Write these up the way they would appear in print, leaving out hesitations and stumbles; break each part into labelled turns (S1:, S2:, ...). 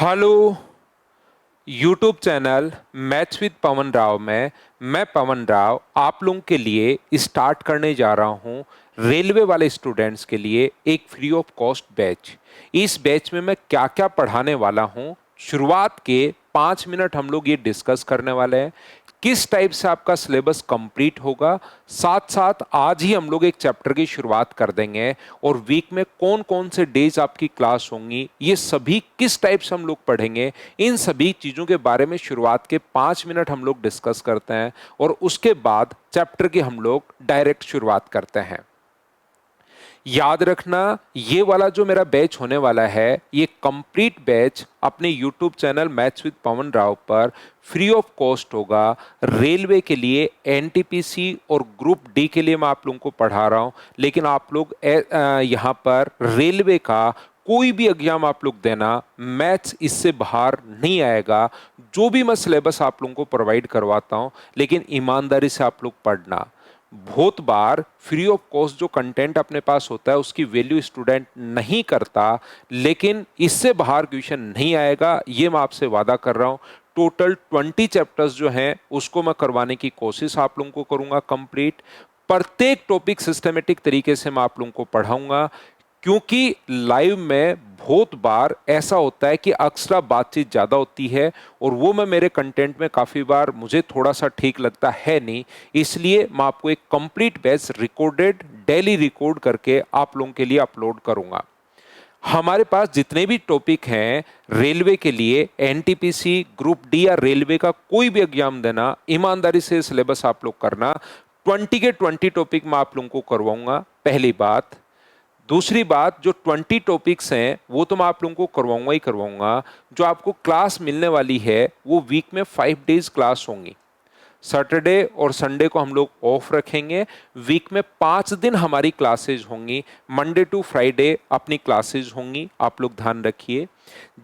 S1: Hello YouTube channel maths with Pavan Rao में मैं पवन राव आप लोगों के लिए स्टार्ट करने जा रहा हूं रेलवे वाले स्टूडेंट्स के लिए एक फ्री ऑफ कॉस्ट बैच। इस बैच में मैं क्या क्या पढ़ाने वाला हूं, शुरुआत के 5 मिनट हम लोग ये डिस्कस करने वाले हैं किस टाइप से आपका सिलेबस कंप्लीट होगा। साथ साथ आज ही हम लोग एक चैप्टर की शुरुआत कर देंगे और वीक में कौन कौन से डेज आपकी क्लास होंगी, ये सभी किस टाइप से हम लोग पढ़ेंगे, इन सभी चीज़ों के बारे में शुरुआत के 5 मिनट हम लोग डिस्कस करते हैं और उसके बाद चैप्टर की हम लोग डायरेक्ट शुरुआत करते हैं। याद रखना, ये वाला जो मेरा बैच होने वाला है ये कंप्लीट बैच अपने YouTube channel maths with Pavan Rao पर फ्री ऑफ कॉस्ट होगा। रेलवे के लिए एनटीपीसी और ग्रुप डी के लिए मैं आप लोगों को पढ़ा रहा हूँ, लेकिन आप लोग यहाँ पर रेलवे का कोई भी एग्जाम आप लोग देना, मैथ्स इससे बाहर नहीं आएगा। जो भी मैं सिलेबस आप लोगों को प्रोवाइड करवाता हूँ, लेकिन ईमानदारी से आप लोग पढ़ना। बहुत बार फ्री ऑफ कॉस्ट जो कंटेंट अपने पास होता है उसकी वैल्यू स्टूडेंट नहीं करता, लेकिन इससे बाहर क्वेश्चन नहीं आएगा, ये मैं आपसे वादा कर रहा हूँ। टोटल 20 चैप्टर्स जो हैं उसको मैं करवाने की कोशिश आप लोगों को करूंगा कंप्लीट। प्रत्येक टॉपिक सिस्टमेटिक तरीके से मैं आप लोगों को पढ़ाऊंगा, क्योंकि लाइव में बहुत बार ऐसा होता है कि एक्स्ट्रा बातचीत ज़्यादा होती है और वो मैं मेरे कंटेंट में काफ़ी बार मुझे थोड़ा सा ठीक लगता है नहीं। इसलिए मैं आपको एक complete batch recorded daily record करके आप लोगों के लिए अपलोड करूंगा। हमारे पास जितने भी टॉपिक हैं रेलवे के लिए, एनटीपीसी, ग्रुप डी या रेलवे का कोई भी एग्जाम देना, ईमानदारी से सिलेबस आप लोग करना। 20 के 20 टॉपिक मैं आप लोगों को करवाऊंगा, पहली बात। दूसरी बात, जो 20 टॉपिक्स हैं वो तो मैं आप लोगों को करवाऊंगा ही करवाऊंगा। जो आपको क्लास मिलने वाली है वो वीक में 5 डेज क्लास होंगी। सैटरडे और संडे को हम लोग ऑफ रखेंगे। वीक में 5 दिन हमारी क्लासेज होंगी, मंडे टू फ्राइडे अपनी क्लासेज होंगी, आप लोग ध्यान रखिए।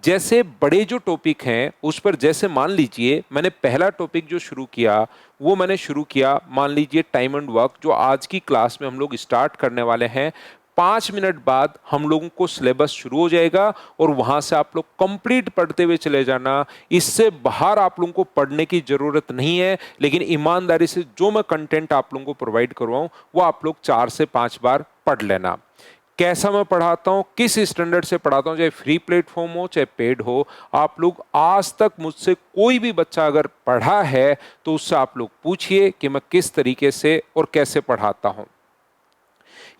S1: जैसे बड़े जो टॉपिक हैं उस पर, जैसे मान लीजिए मैंने पहला टॉपिक जो शुरू किया वो मैंने शुरू किया, मान लीजिए टाइम एंड वर्क, जो आज की क्लास में हम लोग स्टार्ट करने वाले हैं। 5 मिनट बाद हम लोगों को सिलेबस शुरू हो जाएगा और वहां से आप लोग कंप्लीट पढ़ते हुए चले जाना। इससे बाहर आप लोगों को पढ़ने की जरूरत नहीं है, लेकिन ईमानदारी से जो मैं कंटेंट आप लोगों को प्रोवाइड करवाऊं वो आप लोग 4 से 5 बार पढ़ लेना। कैसा मैं पढ़ाता हूं, किस स्टैंडर्ड से पढ़ाता हूं, चाहे फ्री प्लेटफॉर्म हो चाहे पेड हो, आप लोग आज तक मुझसे कोई भी बच्चा अगर पढ़ा है तो उससे आप लोग पूछिए कि मैं किस तरीके से और कैसे पढ़ाता हूं।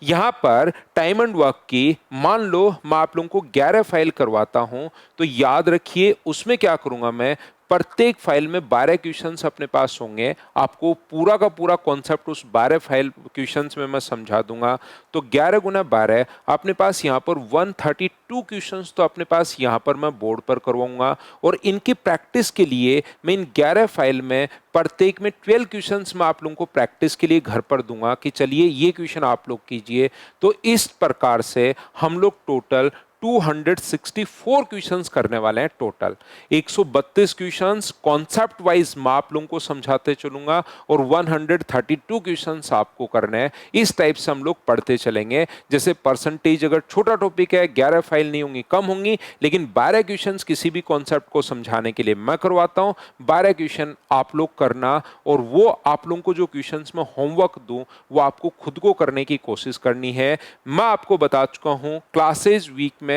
S1: यहां पर टाइम एंड वर्क की मान लो मैं आप लोगों को 11 फाइल करवाता हूं, तो याद रखिए उसमें क्या करूंगा मैं, प्रत्येक फाइल में 12 क्वेश्चंस अपने पास होंगे। आपको पूरा का पूरा कॉन्सेप्ट उस 12 फाइल क्वेश्चंस में मैं समझा दूंगा। तो 11 गुना 12 अपने पास यहाँ पर 132 क्वेश्चंस तो अपने पास यहाँ पर मैं बोर्ड पर करवाऊंगा। और इनकी प्रैक्टिस के लिए मैं इन 11 फाइल में प्रत्येक में 12 क्वेश्चंस मैं आप लोगों को प्रैक्टिस के लिए घर पर दूंगा कि चलिए ये क्वेश्चन आप लोग कीजिए। तो इस प्रकार से हम लोग टोटल 264 क्वेश्चंस करने वाले हैं। टोटल 132 क्वेश्चंस कॉन्सेप्ट वाइज मैं आप लोगों को समझाते चलूंगा और 132 क्वेश्चंस आपको करने हैं। इस टाइप से हम लोग पढ़ते चलेंगे। जैसे परसेंटेज अगर छोटा टॉपिक है 11 फाइल नहीं होंगी, कम होंगी, लेकिन 12 क्वेश्चंस किसी भी कॉन्सेप्ट को समझाने के लिए मैं करवाता हूं। 12 क्वेश्चन आप लोग करना और वो आप लोगों को जो क्वेश्चंस मैं होमवर्क दूं वो आपको खुद को करने की कोशिश करनी है। मैं आपको बता चुका हूं क्लासेज वीक में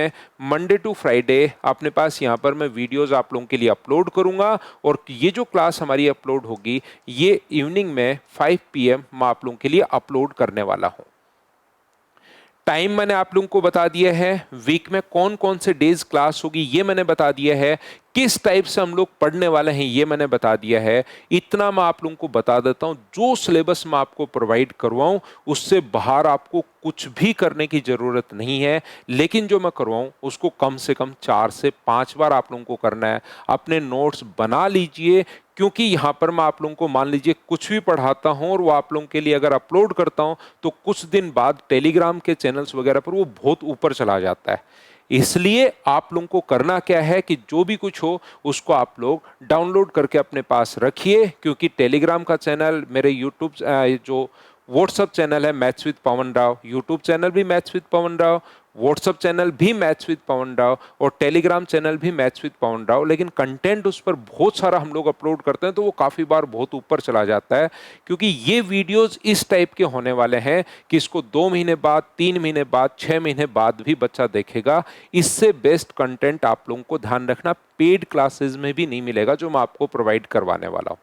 S1: मंडे टू फ्राइडे अपने पास यहां पर मैं वीडियोस आप लोगों के लिए अपलोड करूंगा और ये जो क्लास हमारी अपलोड होगी ये इवनिंग में 5 PM मैं आप लोगों के लिए अपलोड करने वाला हूं। टाइम मैंने आप लोगों को बता दिया है, वीक में कौन कौन से डेज क्लास होगी ये मैंने बता दिया है, किस टाइप से हम लोग पढ़ने वाले हैं ये मैंने बता दिया है। इतना मैं आप लोगों को बता देता हूं, जो सिलेबस मैं आपको प्रोवाइड करवाऊं उससे बाहर आपको कुछ भी करने की जरूरत नहीं है, लेकिन जो मैं करवाऊं उसको कम से कम 4 से 5 बार आप लोगों को करना है। अपने नोट्स बना लीजिए, क्योंकि यहाँ पर मैं आप लोगों को मान लीजिए कुछ भी पढ़ाता हूँ और वो आप लोगों के लिए अगर अपलोड करता हूँ तो कुछ दिन बाद टेलीग्राम के चैनल्स वगैरह पर वो बहुत ऊपर चला जाता है। इसलिए आप लोगों को करना क्या है कि जो भी कुछ हो उसको आप लोग डाउनलोड करके अपने पास रखिए, क्योंकि टेलीग्राम का चैनल, मेरे यूट्यूब जो व्हाट्सएप चैनल है maths with Pavan Rao, YouTube channel भी maths with Pavan Rao, WhatsApp channel भी मैथ्स विद पवन राव और टेलीग्राम चैनल भी मैथ्स विद पवन राव, लेकिन कंटेंट उस पर बहुत सारा हम लोग अपलोड करते हैं तो वो काफ़ी बार बहुत ऊपर चला जाता है, क्योंकि ये वीडियोस इस टाइप के होने वाले हैं कि इसको 2 महीने बाद, 3 महीने बाद, 6 महीने बाद भी बच्चा देखेगा। इससे बेस्ट कंटेंट आप लोगों को ध्यान रखना पेड क्लासेस में भी नहीं मिलेगा जो मैं आपको प्रोवाइड करवाने वाला हूं।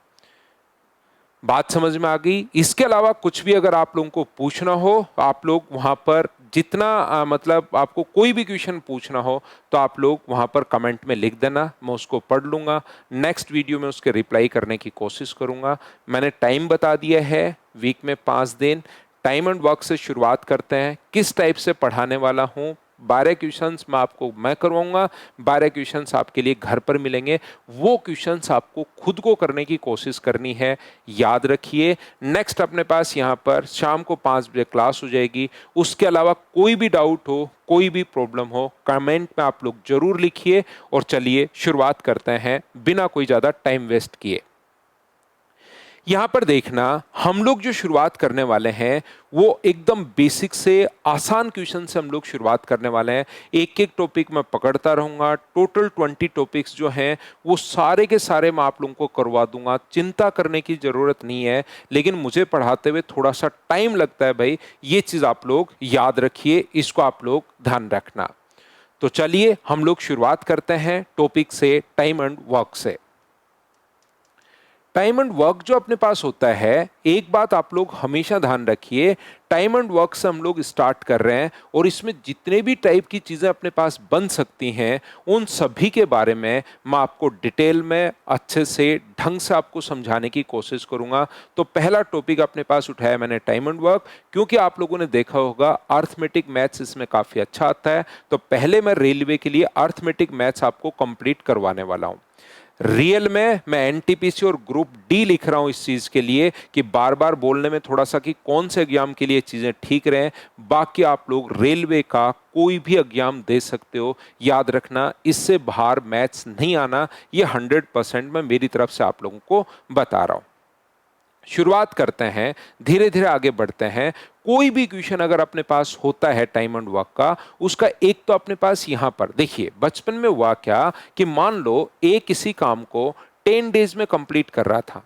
S1: बात समझ में आ गई? इसके अलावा कुछ भी अगर आप लोगों को पूछना हो, आप लोग वहां पर जितना मतलब आपको कोई भी क्वेश्चन पूछना हो तो आप लोग वहां पर कमेंट में लिख देना, मैं उसको पढ़ लूंगा। नेक्स्ट वीडियो में उसके रिप्लाई करने की कोशिश करूंगा। मैंने टाइम बता दिया है, वीक में 5 दिन। टाइम एंड वर्क से शुरुआत करते हैं। किस टाइप से पढ़ाने वाला हूं? 12 क्वेश्चंस मैं करवाऊंगा, 12 क्वेश्चंस आपके लिए घर पर मिलेंगे। वो क्वेश्चंस आपको खुद को करने की कोशिश करनी है, याद रखिए। नेक्स्ट अपने पास यहाँ पर शाम को 5 बजे क्लास हो जाएगी। उसके अलावा कोई भी डाउट हो, कोई भी प्रॉब्लम हो, कमेंट में आप लोग जरूर लिखिए। और चलिए शुरुआत करते हैं बिना कोई ज़्यादा टाइम वेस्ट किए। यहां पर देखना, हम लोग जो शुरुआत करने वाले हैं वो एकदम बेसिक से आसान क्वेश्चन से हम लोग शुरुआत करने वाले हैं। एक एक टॉपिक मैं पकड़ता रहूंगा। टोटल 20 टॉपिक्स जो हैं वो सारे के सारे मैं आप लोगों को करवा दूंगा, चिंता करने की जरूरत नहीं है। लेकिन मुझे पढ़ाते हुए थोड़ा सा टाइम लगता है भाई, ये चीज आप लोग याद रखिए, इसको आप लोग ध्यान रखना। तो चलिए हम लोग शुरुआत करते हैं टॉपिक से, टाइम एंड वर्क से। टाइम एंड वर्क जो अपने पास होता है, एक बात आप लोग हमेशा ध्यान रखिए, टाइम एंड वर्क से हम लोग स्टार्ट कर रहे हैं और इसमें जितने भी टाइप की चीज़ें अपने पास बन सकती हैं उन सभी के बारे में मैं आपको डिटेल में अच्छे से ढंग से आपको समझाने की कोशिश करूंगा। तो पहला टॉपिक अपने पास उठाया मैंने टाइम एंड वर्क, क्योंकि आप लोगों ने देखा होगा अर्थमेटिक मैथ्स इसमें काफ़ी अच्छा आता है। तो पहले मैं रेलवे के लिए अर्थमेटिक मैथ्स आपको कंप्लीट करवाने वाला हूँ। रियल में मैं एनटीपीसी और ग्रुप डी लिख रहा हूं इस चीज के लिए कि बार बार बोलने में थोड़ा सा कि कौन से एग्जाम के लिए चीजें ठीक रहे। बाकी आप लोग रेलवे का कोई भी एग्जाम दे सकते हो, याद रखना इससे बाहर मैथ्स नहीं आना, ये 100% मैं मेरी तरफ से आप लोगों को बता रहा हूं। शुरुआत करते हैं, धीरे धीरे आगे बढ़ते हैं। कोई भी क्वेश्चन अगर अपने पास होता है टाइम एंड वर्क का, उसका एक तो अपने पास यहां पर देखिए, बचपन में हुआ क्या कि मान लो ए किसी काम को 10 डेज में कंप्लीट कर रहा था,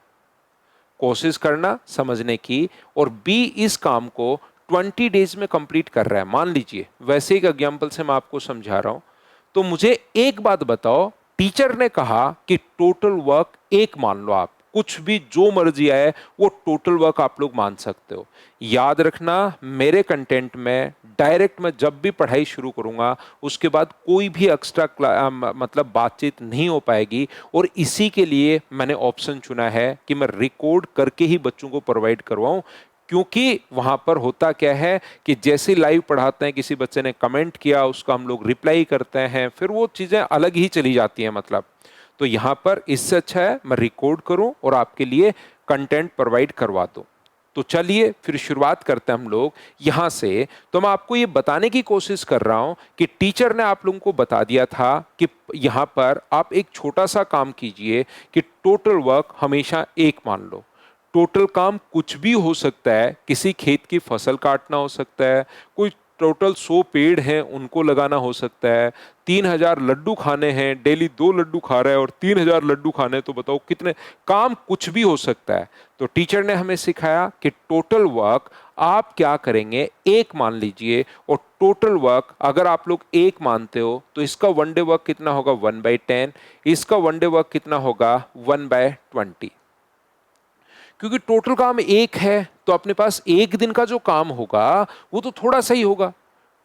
S1: कोशिश करना समझने की, और बी इस काम को 20 डेज में कंप्लीट कर रहा है, मान लीजिए। वैसे एक एग्जांपल से मैं आपको समझा रहा हूं। तो मुझे एक बात बताओ, टीचर ने कहा कि टोटल वर्क एक मान लो, आप कुछ भी जो मर्जी आए वो टोटल वर्क आप लोग मान सकते हो। याद रखना, मेरे कंटेंट में डायरेक्ट मैं जब भी पढ़ाई शुरू करूंगा उसके बाद कोई भी एक्स्ट्रा मतलब बातचीत नहीं हो पाएगी। और इसी के लिए मैंने ऑप्शन चुना है कि मैं रिकॉर्ड करके ही बच्चों को प्रोवाइड करवाऊं, क्योंकि वहां पर होता क्या है कि जैसे लाइव पढ़ाते हैं, किसी बच्चे ने कमेंट किया उसका हम लोग रिप्लाई करते हैं, फिर वो चीजें अलग ही चली जाती हैं मतलब। तो यहां पर इससे अच्छा है मैं रिकॉर्ड करूं और आपके लिए कंटेंट प्रोवाइड करवा दूं। तो चलिए फिर शुरुआत करते हैं हम लोग यहां से। तो मैं आपको ये बताने की कोशिश कर रहा हूं कि टीचर ने आप लोगों को बता दिया था कि यहां पर आप एक छोटा सा काम कीजिए कि टोटल वर्क हमेशा एक मान लो। टोटल काम कुछ भी हो सकता है, किसी खेत की फसल काटना हो सकता है, कोई टोटल 100 पेड़ हैं उनको लगाना हो सकता है, 3000 लड्डू खाने हैं, डेली 2 लड्डू खा रहा है और 3000 लड्डू खाने, तो बताओ कितने काम, कुछ भी हो सकता है। तो टीचर ने हमें सिखाया कि टोटल वर्क आप क्या करेंगे, एक मान लीजिए। और टोटल वर्क अगर आप लोग एक मानते हो तो इसका 1 डे वर्क कितना होगा, 1/10। इसका 1 डे वर्क कितना होगा, 1/20। क्योंकि टोटल काम एक है तो अपने पास एक दिन का जो काम होगा वो तो थोड़ा सा ही होगा।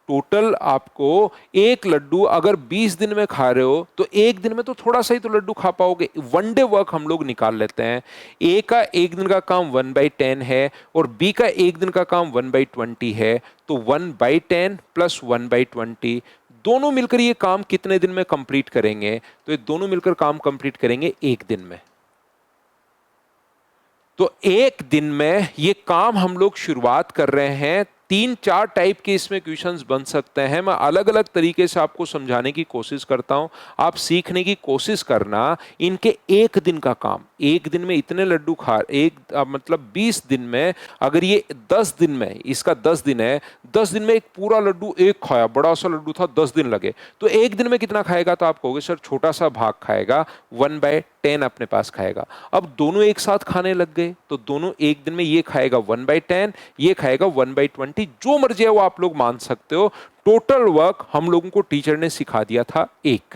S1: टोटल आपको एक लड्डू अगर 20 दिन में खा रहे हो तो एक दिन में तो थोड़ा सा ही तो लड्डू खा पाओगे। 1 डे वर्क हम लोग निकाल लेते हैं। ए का एक दिन का काम 1/10 है और बी का एक दिन का काम 1/20 है। तो 1/10 प्लस 1/20 दोनों मिलकर ये काम कितने दिन में कंप्लीट करेंगे, तो ये दोनों मिलकर काम कंप्लीट करेंगे एक दिन में। तो एक दिन में ये काम हम लोग शुरुआत कर रहे हैं। 3-4 टाइप के इसमें क्वेश्चंस बन सकते हैं, मैं अलग अलग तरीके से आपको समझाने की कोशिश करता हूं, आप सीखने की कोशिश करना। इनके एक दिन का काम, एक दिन में इतने लड्डू खा मतलब 20 दिन में, अगर ये 10 दिन में, इसका 10 दिन है, 10 दिन में एक पूरा लड्डू एक खाया, बड़ा सा लड्डू था, 10 दिन लगे, तो एक दिन में कितना खाएगा? तो आप कहोगे सर छोटा सा भाग खाएगा, 1/10 अपने पास खाएगा। अब दोनों एक साथ खाने लग गए तो दोनों एक दिन में, ये खाएगा 1/10, ये खाएगा 1/20, जो मर्जी है वो आप लोग मान सकते हो। टोटल वर्क हम लोगों को टीचर ने सिखा दिया था एक।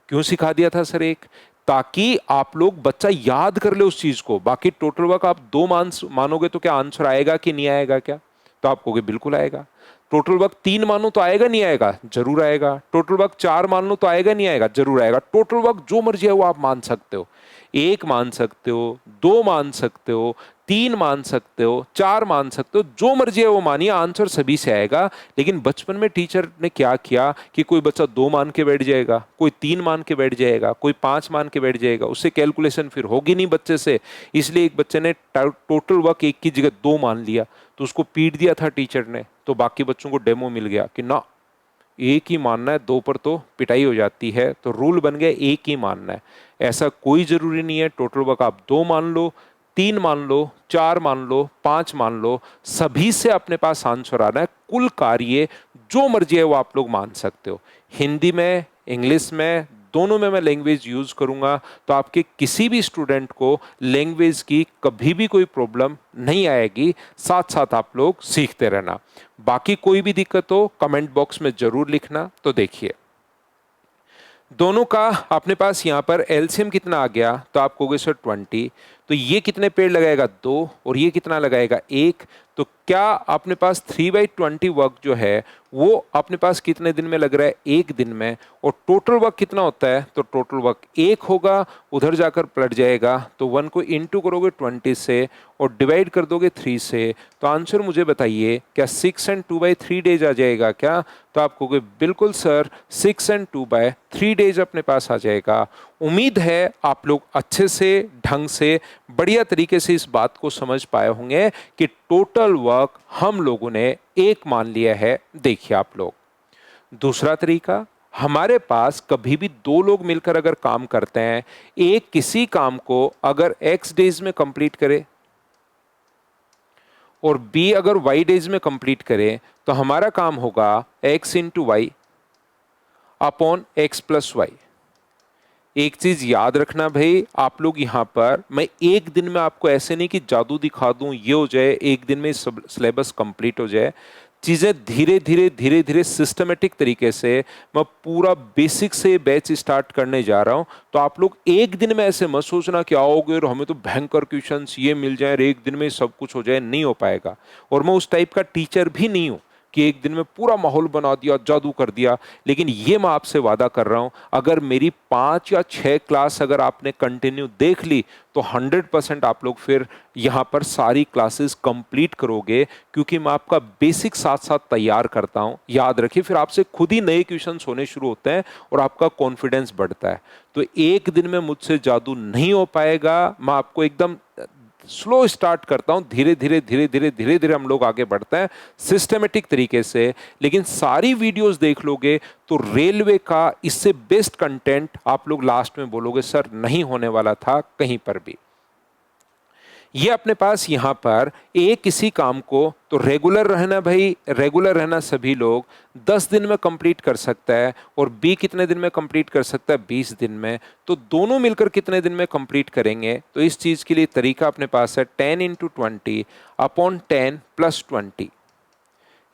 S1: क्यों सिखा दिया था सर एक? ताकि आप लोग, बच्चा याद कर ले उस चीज को। बाकी टोटल वर्क आप 2 मानोगे तो क्या आंसर आएगा कि नहीं आएगा? क्या तो आप कहोगे बिल्कुल आएगा। टोटल वर्क 3 मानो तो आएगा नहीं आएगा? जरूर आएगा। टोटल वर्क 4 मान लो तो आएगा नहीं आएगा? जरूर आएगा। टोटल वर्क जो मर्जी है वो आप मान सकते हो, 1 मान सकते हो, 2 मान सकते हो, 3 मान सकते हो, 4 मान सकते हो, जो मर्जी है वो मानिए, आंसर सभी से आएगा। लेकिन बचपन में टीचर ने क्या किया कि कोई बच्चा 2 मान के बैठ जाएगा, कोई 3 मान के बैठ जाएगा, कोई 5 मान के बैठ जाएगा, उससे कैलकुलेशन फिर होगी नहीं बच्चे से। इसलिए एक बच्चे ने टोटल वर्क 1 की जगह 2 मान लिया, तो उसको पीट दिया था टीचर ने। तो बाकी बच्चों को डेमो मिल गया कि ना, 1 ही मानना है, 2 पर तो पिटाई हो जाती है। तो रूल बन गया 1 ही मानना है। ऐसा कोई जरूरी नहीं है, टोटल वर्क आप 2 मान लो, 3 मान लो, 4 मान लो, 5 मान लो, सभी से अपने पास आंसर आना है। कुल कार्य जो मर्जी है वो आप लोग मान सकते हो। हिंदी में, इंग्लिश में, दोनों में मैं लैंग्वेज यूज करूंगा, तो आपके किसी भी स्टूडेंट को लैंग्वेज की कभी भी कोई प्रॉब्लम नहीं आएगी। साथ साथ आप लोग सीखते रहना। बाकी कोई भी दिक्कत हो कमेंट बॉक्स में जरूर लिखना। तो देखिए, दोनों का अपने पास यहाँ पर एलसीएम कितना आ गया? तो आप कहोगे सर 20। तो ये कितने पेड़ लगाएगा? 2। और ये कितना लगाएगा? 1। तो क्या अपने पास 3/20 वर्क जो है वो अपने पास कितने दिन में लग रहा है? 1 दिन में। और टोटल वर्क कितना होता है? तो टोटल वर्क 1 होगा, उधर जाकर पलट जाएगा, तो 1 को इंटू करोगे 20 से और डिवाइड कर दोगे 3 से। तो आंसर मुझे बताइए, क्या 6 and 2/3 डेज आ जाएगा क्या? तो आप कहोगे बिल्कुल सर, 6 and 2/3 डेज अपने पास आ जाएगा। उम्मीद है आप लोग अच्छे से, ढंग से, बढ़िया तरीके से इस बात को समझ पाए होंगे कि टोटल वर्क हम लोगों ने 1 मान लिया है। देखिए आप लोग, दूसरा तरीका, हमारे पास कभी भी 2 लोग मिलकर अगर काम करते हैं, एक किसी काम को अगर x डेज में कंप्लीट करे और b अगर y डेज में कंप्लीट करे, तो हमारा काम होगा x into Y upon x plus Y. एक चीज याद रखना भाई, आप लोग यहां पर, मैं एक दिन में आपको ऐसे नहीं कि जादू दिखा दूं, ये हो जाए, एक दिन में सिलेबस कंप्लीट हो जाए। चीजें धीरे धीरे धीरे धीरे सिस्टमेटिक तरीके से मैं पूरा बेसिक से बैच स्टार्ट करने जा रहा हूं। तो आप लोग एक दिन में ऐसे मत सोचना कि आओगे और हमें तो भयंकर क्वेश्चंस ये मिल जाए, एक दिन में सब कुछ हो जाए। नहीं हो पाएगा। और मैं उस टाइप का टीचर भी नहीं हूं कि एक दिन में पूरा माहौल बना दिया, जादू कर दिया। लेकिन ये मैं आपसे वादा कर रहा हूं, अगर मेरी 5 या 6 क्लास अगर आपने कंटिन्यू देख ली, तो 100% आप लोग फिर यहाँ पर सारी क्लासेस कंप्लीट करोगे, क्योंकि मैं आपका बेसिक साथ साथ तैयार करता हूँ। याद रखिए, फिर आपसे खुद ही नए क्वेश्चंस होने शुरू होते हैं और आपका कॉन्फिडेंस बढ़ता है। तो एक दिन में मुझसे जादू नहीं हो पाएगा। मैं आपको एकदम स्लो स्टार्ट करता हूं, धीरे धीरे धीरे धीरे धीरे धीरे हम लोग आगे बढ़ते हैं सिस्टमेटिक तरीके से। लेकिन सारी वीडियोस देख लोगे तो रेलवे का इससे बेस्ट कंटेंट आप लोग लास्ट में बोलोगे सर नहीं होने वाला था कहीं पर भी। ये अपने पास यहां पर ए किसी काम को तो रेगुलर रहना भाई, रेगुलर रहना सभी लोग 10 दिन में कंप्लीट कर सकता है, और बी कितने दिन में कंप्लीट कर सकता है? 20 दिन में। तो दोनों मिलकर कितने दिन में कंप्लीट करेंगे? तो इस चीज के लिए तरीका अपने पास है 10 इंटू 20 अपॉन 10 प्लस 20।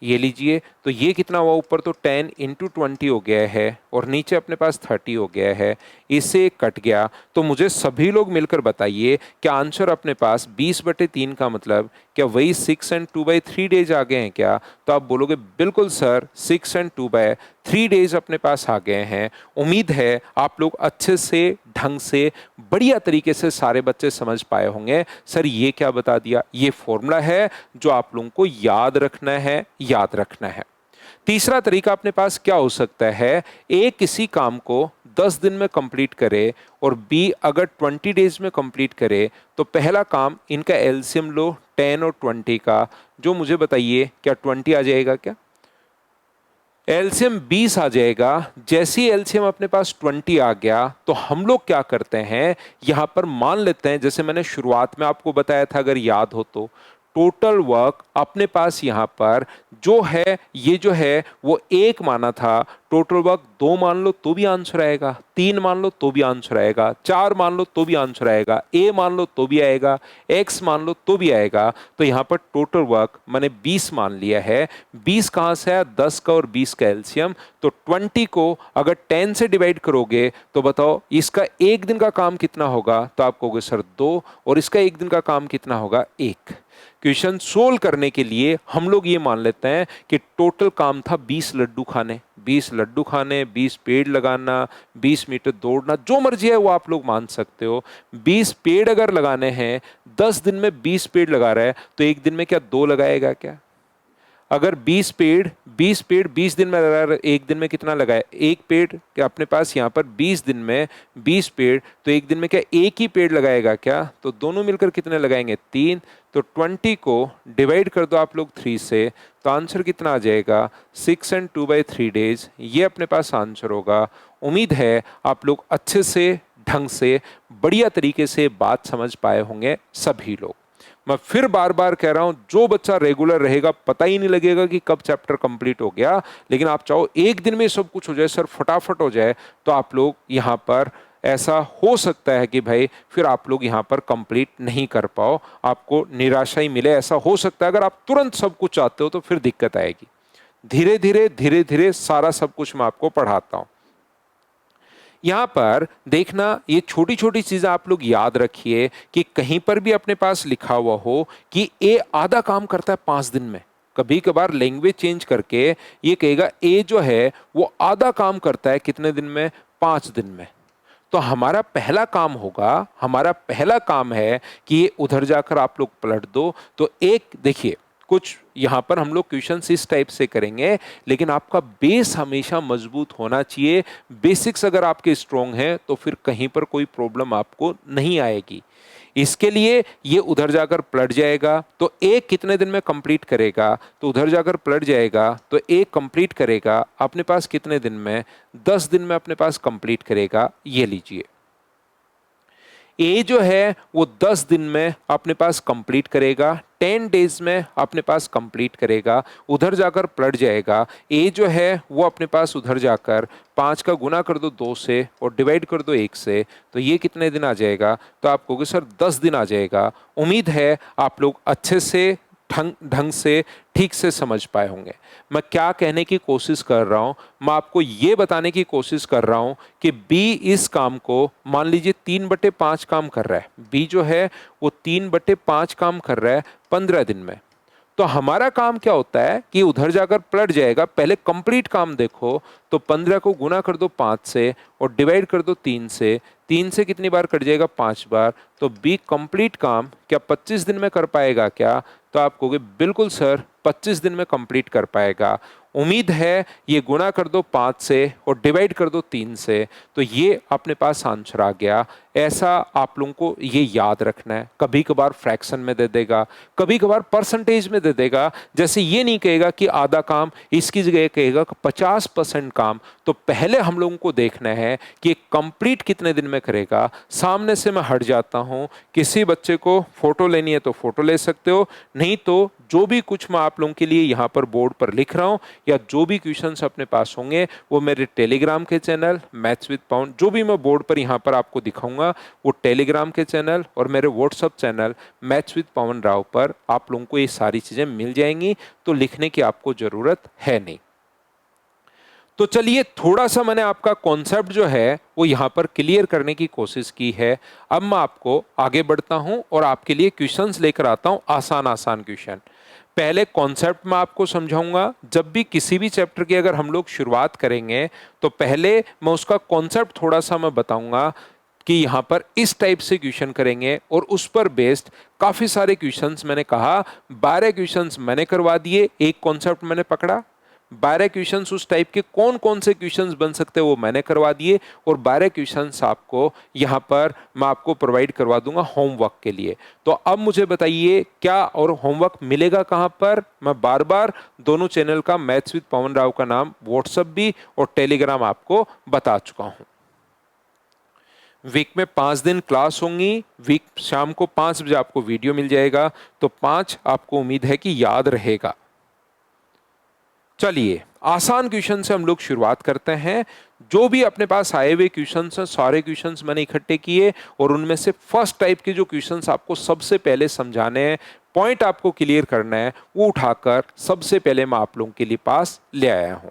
S1: ये लीजिए, तो ये कितना हुआ? ऊपर तो 10 इंटू 20 हो गया है और नीचे अपने पास 30 हो गया है। इससे कट गया। तो मुझे सभी लोग मिलकर बताइए, क्या आंसर अपने पास 20/3 का मतलब क्या वही 6 and 2/3 डेज आ गए हैं क्या? तो आप बोलोगे बिल्कुल सर, 6 and 2/3 डेज अपने पास आ गए हैं। उम्मीद है आप लोग अच्छे से, ढंग से, बढ़िया तरीके से सारे बच्चे समझ पाए होंगे। सर ये क्या बता दिया? ये फॉर्मूला है जो आप लोगों को याद रखना है, याद रखना है। तीसरा तरीका अपने पास क्या हो सकता है? ए किसी काम को 10 दिन में कंप्लीट करे और बी अगर 20 डेज में कंप्लीट करे, तो पहला काम, इनका एलसीएम लो 10 और 20 का, जो मुझे बताइए क्या 20 आ जाएगा क्या? एलसीएम 20 आ जाएगा। जैसे ही एलसीएम अपने पास 20 आ गया तो हम लोग क्या करते हैं, यहां पर मान लेते हैं, जैसे मैंने शुरुआत में आपको बताया था, अगर याद हो तो, टोटल वर्क अपने पास यहां पर जो है, ये जो है वो 1 माना था। टोटल वर्क 2 मान लो तो भी आंसर आएगा, 3 मान लो तो भी आंसर आएगा, 4 मान लो तो भी आंसर आएगा, ए मान लो तो भी आएगा, एक्स मान लो तो भी आएगा। तो यहां पर टोटल वर्क मैंने 20 मान लिया है। 20 कहां से आया, 10 का और 20 का एलसीएम। तो 20 को अगर 10 से डिवाइड करोगे तो बताओ इसका एक दिन का काम कितना होगा, तो आप कहोगे सर 2, और इसका एक दिन का काम कितना होगा, 1। क्वेश्चन सोल्व करने के लिए हम लोग ये मान लेते हैं कि टोटल काम था 20 लड्डू खाने, 20 लड्डू खाने, 20 पेड़ लगाना, 20 मीटर दौड़ना, जो मर्जी है वो आप लोग मान सकते हो। 20 पेड़ अगर लगाने हैं, 10 दिन में 20 पेड़ लगा रहा है, तो एक दिन में क्या 2 लगाएगा क्या? अगर 20 पेड़ 20 दिन में लगा, एक दिन में कितना लगाए, एक पेड़ क्या अपने पास यहाँ पर 20 दिन में 20 पेड़, तो एक दिन में क्या एक ही पेड़ लगाएगा क्या? तो दोनों मिलकर कितने लगाएंगे, 3। तो 20 को डिवाइड कर दो आप लोग 3 से, तो आंसर कितना आ जाएगा, 6 and 2/3 डेज। ये अपने पास आंसर होगा। उम्मीद है आप लोग अच्छे से, ढंग से, बढ़िया तरीके से बात समझ पाए होंगे सभी लोग। मैं फिर बार बार कह रहा हूं, जो बच्चा रेगुलर रहेगा पता ही नहीं लगेगा कि कब चैप्टर कंप्लीट हो गया। लेकिन आप चाहो एक दिन में सब कुछ हो जाए सर, फटाफट हो जाए, तो आप लोग यहां पर ऐसा हो सकता है कि भाई फिर आप लोग यहां पर कंप्लीट नहीं कर पाओ, आपको निराशा ही मिले, ऐसा हो सकता है। अगर आप तुरंत सब कुछ चाहते हो तो फिर दिक्कत आएगी। धीरे धीरे सारा सब कुछ मैं आपको पढ़ाता हूं। यहां पर देखना, ये छोटी छोटी चीजें आप लोग याद रखिए कि कहीं पर भी अपने पास लिखा हुआ हो कि ए आधा काम करता है 5 दिन में। कभी कभार लैंग्वेज चेंज करके ये कहेगा ए जो है वो आधा काम करता है कितने दिन में, 5 दिन में। तो हमारा पहला काम होगा, हमारा पहला काम है कि ये उधर जाकर आप लोग पलट दो। तो एक देखिए, कुछ यहां पर हम लोग क्वेश्चन इस टाइप से करेंगे, लेकिन आपका बेस हमेशा मजबूत होना चाहिए। बेसिक्स अगर आपके स्ट्रोंग हैं तो फिर कहीं पर कोई प्रॉब्लम आपको नहीं आएगी। इसके लिए ये उधर जाकर पलट जाएगा, तो एक कितने दिन में कंप्लीट करेगा, तो उधर जाकर पलट जाएगा, तो एक कंप्लीट करेगा अपने पास कितने दिन में, 10 दिन में अपने पास कंप्लीट करेगा। ये लीजिए, ए जो है वो 10 दिन में अपने पास कंप्लीट करेगा, 10 डेज में अपने पास कंप्लीट करेगा, उधर जाकर पलट जाएगा। ए जो है वो अपने पास उधर जाकर 5 का गुना कर दो 2 से और डिवाइड कर दो 1 से, तो ये कितने दिन आ जाएगा, तो आप कहोगे सर 10 दिन आ जाएगा। उम्मीद है आप लोग अच्छे से ढंग से ठीक से समझ पाए होंगे। मैं क्या कहने की कोशिश कर रहा हूं, मैं आपको यह बताने की कोशिश कर रहा हूं कि बी इस काम को मान लीजिए 3/5 काम कर रहा है। बी जो है वो 3/5 काम कर रहा है 15 दिन में। तो हमारा काम क्या होता है कि उधर जाकर पलट जाएगा, पहले कंप्लीट काम देखो, तो 15 को गुना कर दो 5 से और डिवाइड कर दो 3 से। 3 से कितनी बार कट जाएगा, 5 बार। तो बी कंप्लीट काम क्या 25 दिन में कर पाएगा क्या, तो आप कहोगे बिल्कुल सर 25 दिन में कंप्लीट कर पाएगा। उम्मीद है ये गुना कर दो 5 से और डिवाइड कर दो 3 से, तो ये अपने पास आंसर आ गया। ऐसा आप लोगों को ये याद रखना है। कभी कभार फ्रैक्शन में दे देगा, कभी कभार परसेंटेज में दे देगा। जैसे ये नहीं कहेगा कि आधा काम, इसकी जगह कहेगा 50% काम। तो पहले हम लोगों को देखना है कि कंप्लीट कितने दिन में करेगा। सामने से मैं हट जाता हूं, किसी बच्चे को फोटो लेनी है तो फोटो ले सकते हो, नहीं तो जो भी कुछ मैं आप लोगों के लिए यहाँ पर बोर्ड पर लिख रहा हूँ या जो भी क्वेश्चंस अपने पास होंगे वो मेरे टेलीग्राम के चैनल मैथ्स विद पवन, जो भी मैं बोर्ड पर यहाँ पर आपको दिखाऊंगा वो टेलीग्राम के चैनल और मेरे WhatsApp channel maths with Pavan Rao पर आप लोगों को ये सारी चीजें मिल जाएंगी। तो लिखने की आपको जरूरत है नहीं। तो चलिए, थोड़ा सा मैंने आपका कॉन्सेप्ट जो है वो यहाँ पर क्लियर करने की कोशिश की है। अब मैं आपको आगे बढ़ता हूँ और आपके लिए क्वेश्चंस लेकर आता हूँ, आसान आसान क्वेश्चन। पहले कॉन्सेप्ट मैं आपको समझाऊंगा। जब भी किसी भी चैप्टर की अगर हम लोग शुरुआत करेंगे तो पहले मैं उसका कॉन्सेप्ट थोड़ा सा मैं बताऊंगा कि यहाँ पर इस टाइप से क्वेश्चन करेंगे और उस पर बेस्ड काफी सारे क्वेश्चंस, मैंने कहा 12 क्वेश्चंस मैंने करवा दिए, एक कॉन्सेप्ट मैंने पकड़ा, 12 क्वेश्चंस उस टाइप के कौन कौन से क्वेश्चंस बन सकते हैं वो मैंने करवा दिए, और 12 क्वेश्चंस आपको यहाँ पर मैं आपको प्रोवाइड करवा दूंगा होमवर्क के लिए। तो अब मुझे बताइए क्या और होमवर्क मिलेगा कहाँ पर? मैं बार बार दोनों चैनल का, मैथ्स विद पवन राव का नाम, व्हाट्सएप भी और टेलीग्राम आपको बता चुका हूं। वीक में 5 दिन क्लास होंगी, वीक शाम को 5 बजे आपको वीडियो मिल जाएगा, तो 5 आपको उम्मीद है कि याद रहेगा। चलिए आसान क्वेश्चन से हम लोग शुरुआत करते हैं। जो भी अपने पास आए हुए क्वेश्चंस हैं सारे क्वेश्चंस मैंने इकट्ठे किए, और उनमें से फर्स्ट टाइप के जो क्वेश्चंस आपको सबसे पहले समझाने हैं, पॉइंट आपको क्लियर करना है, वो उठाकर सबसे पहले मैं आप लोगों के लिए पास ले आया हूं।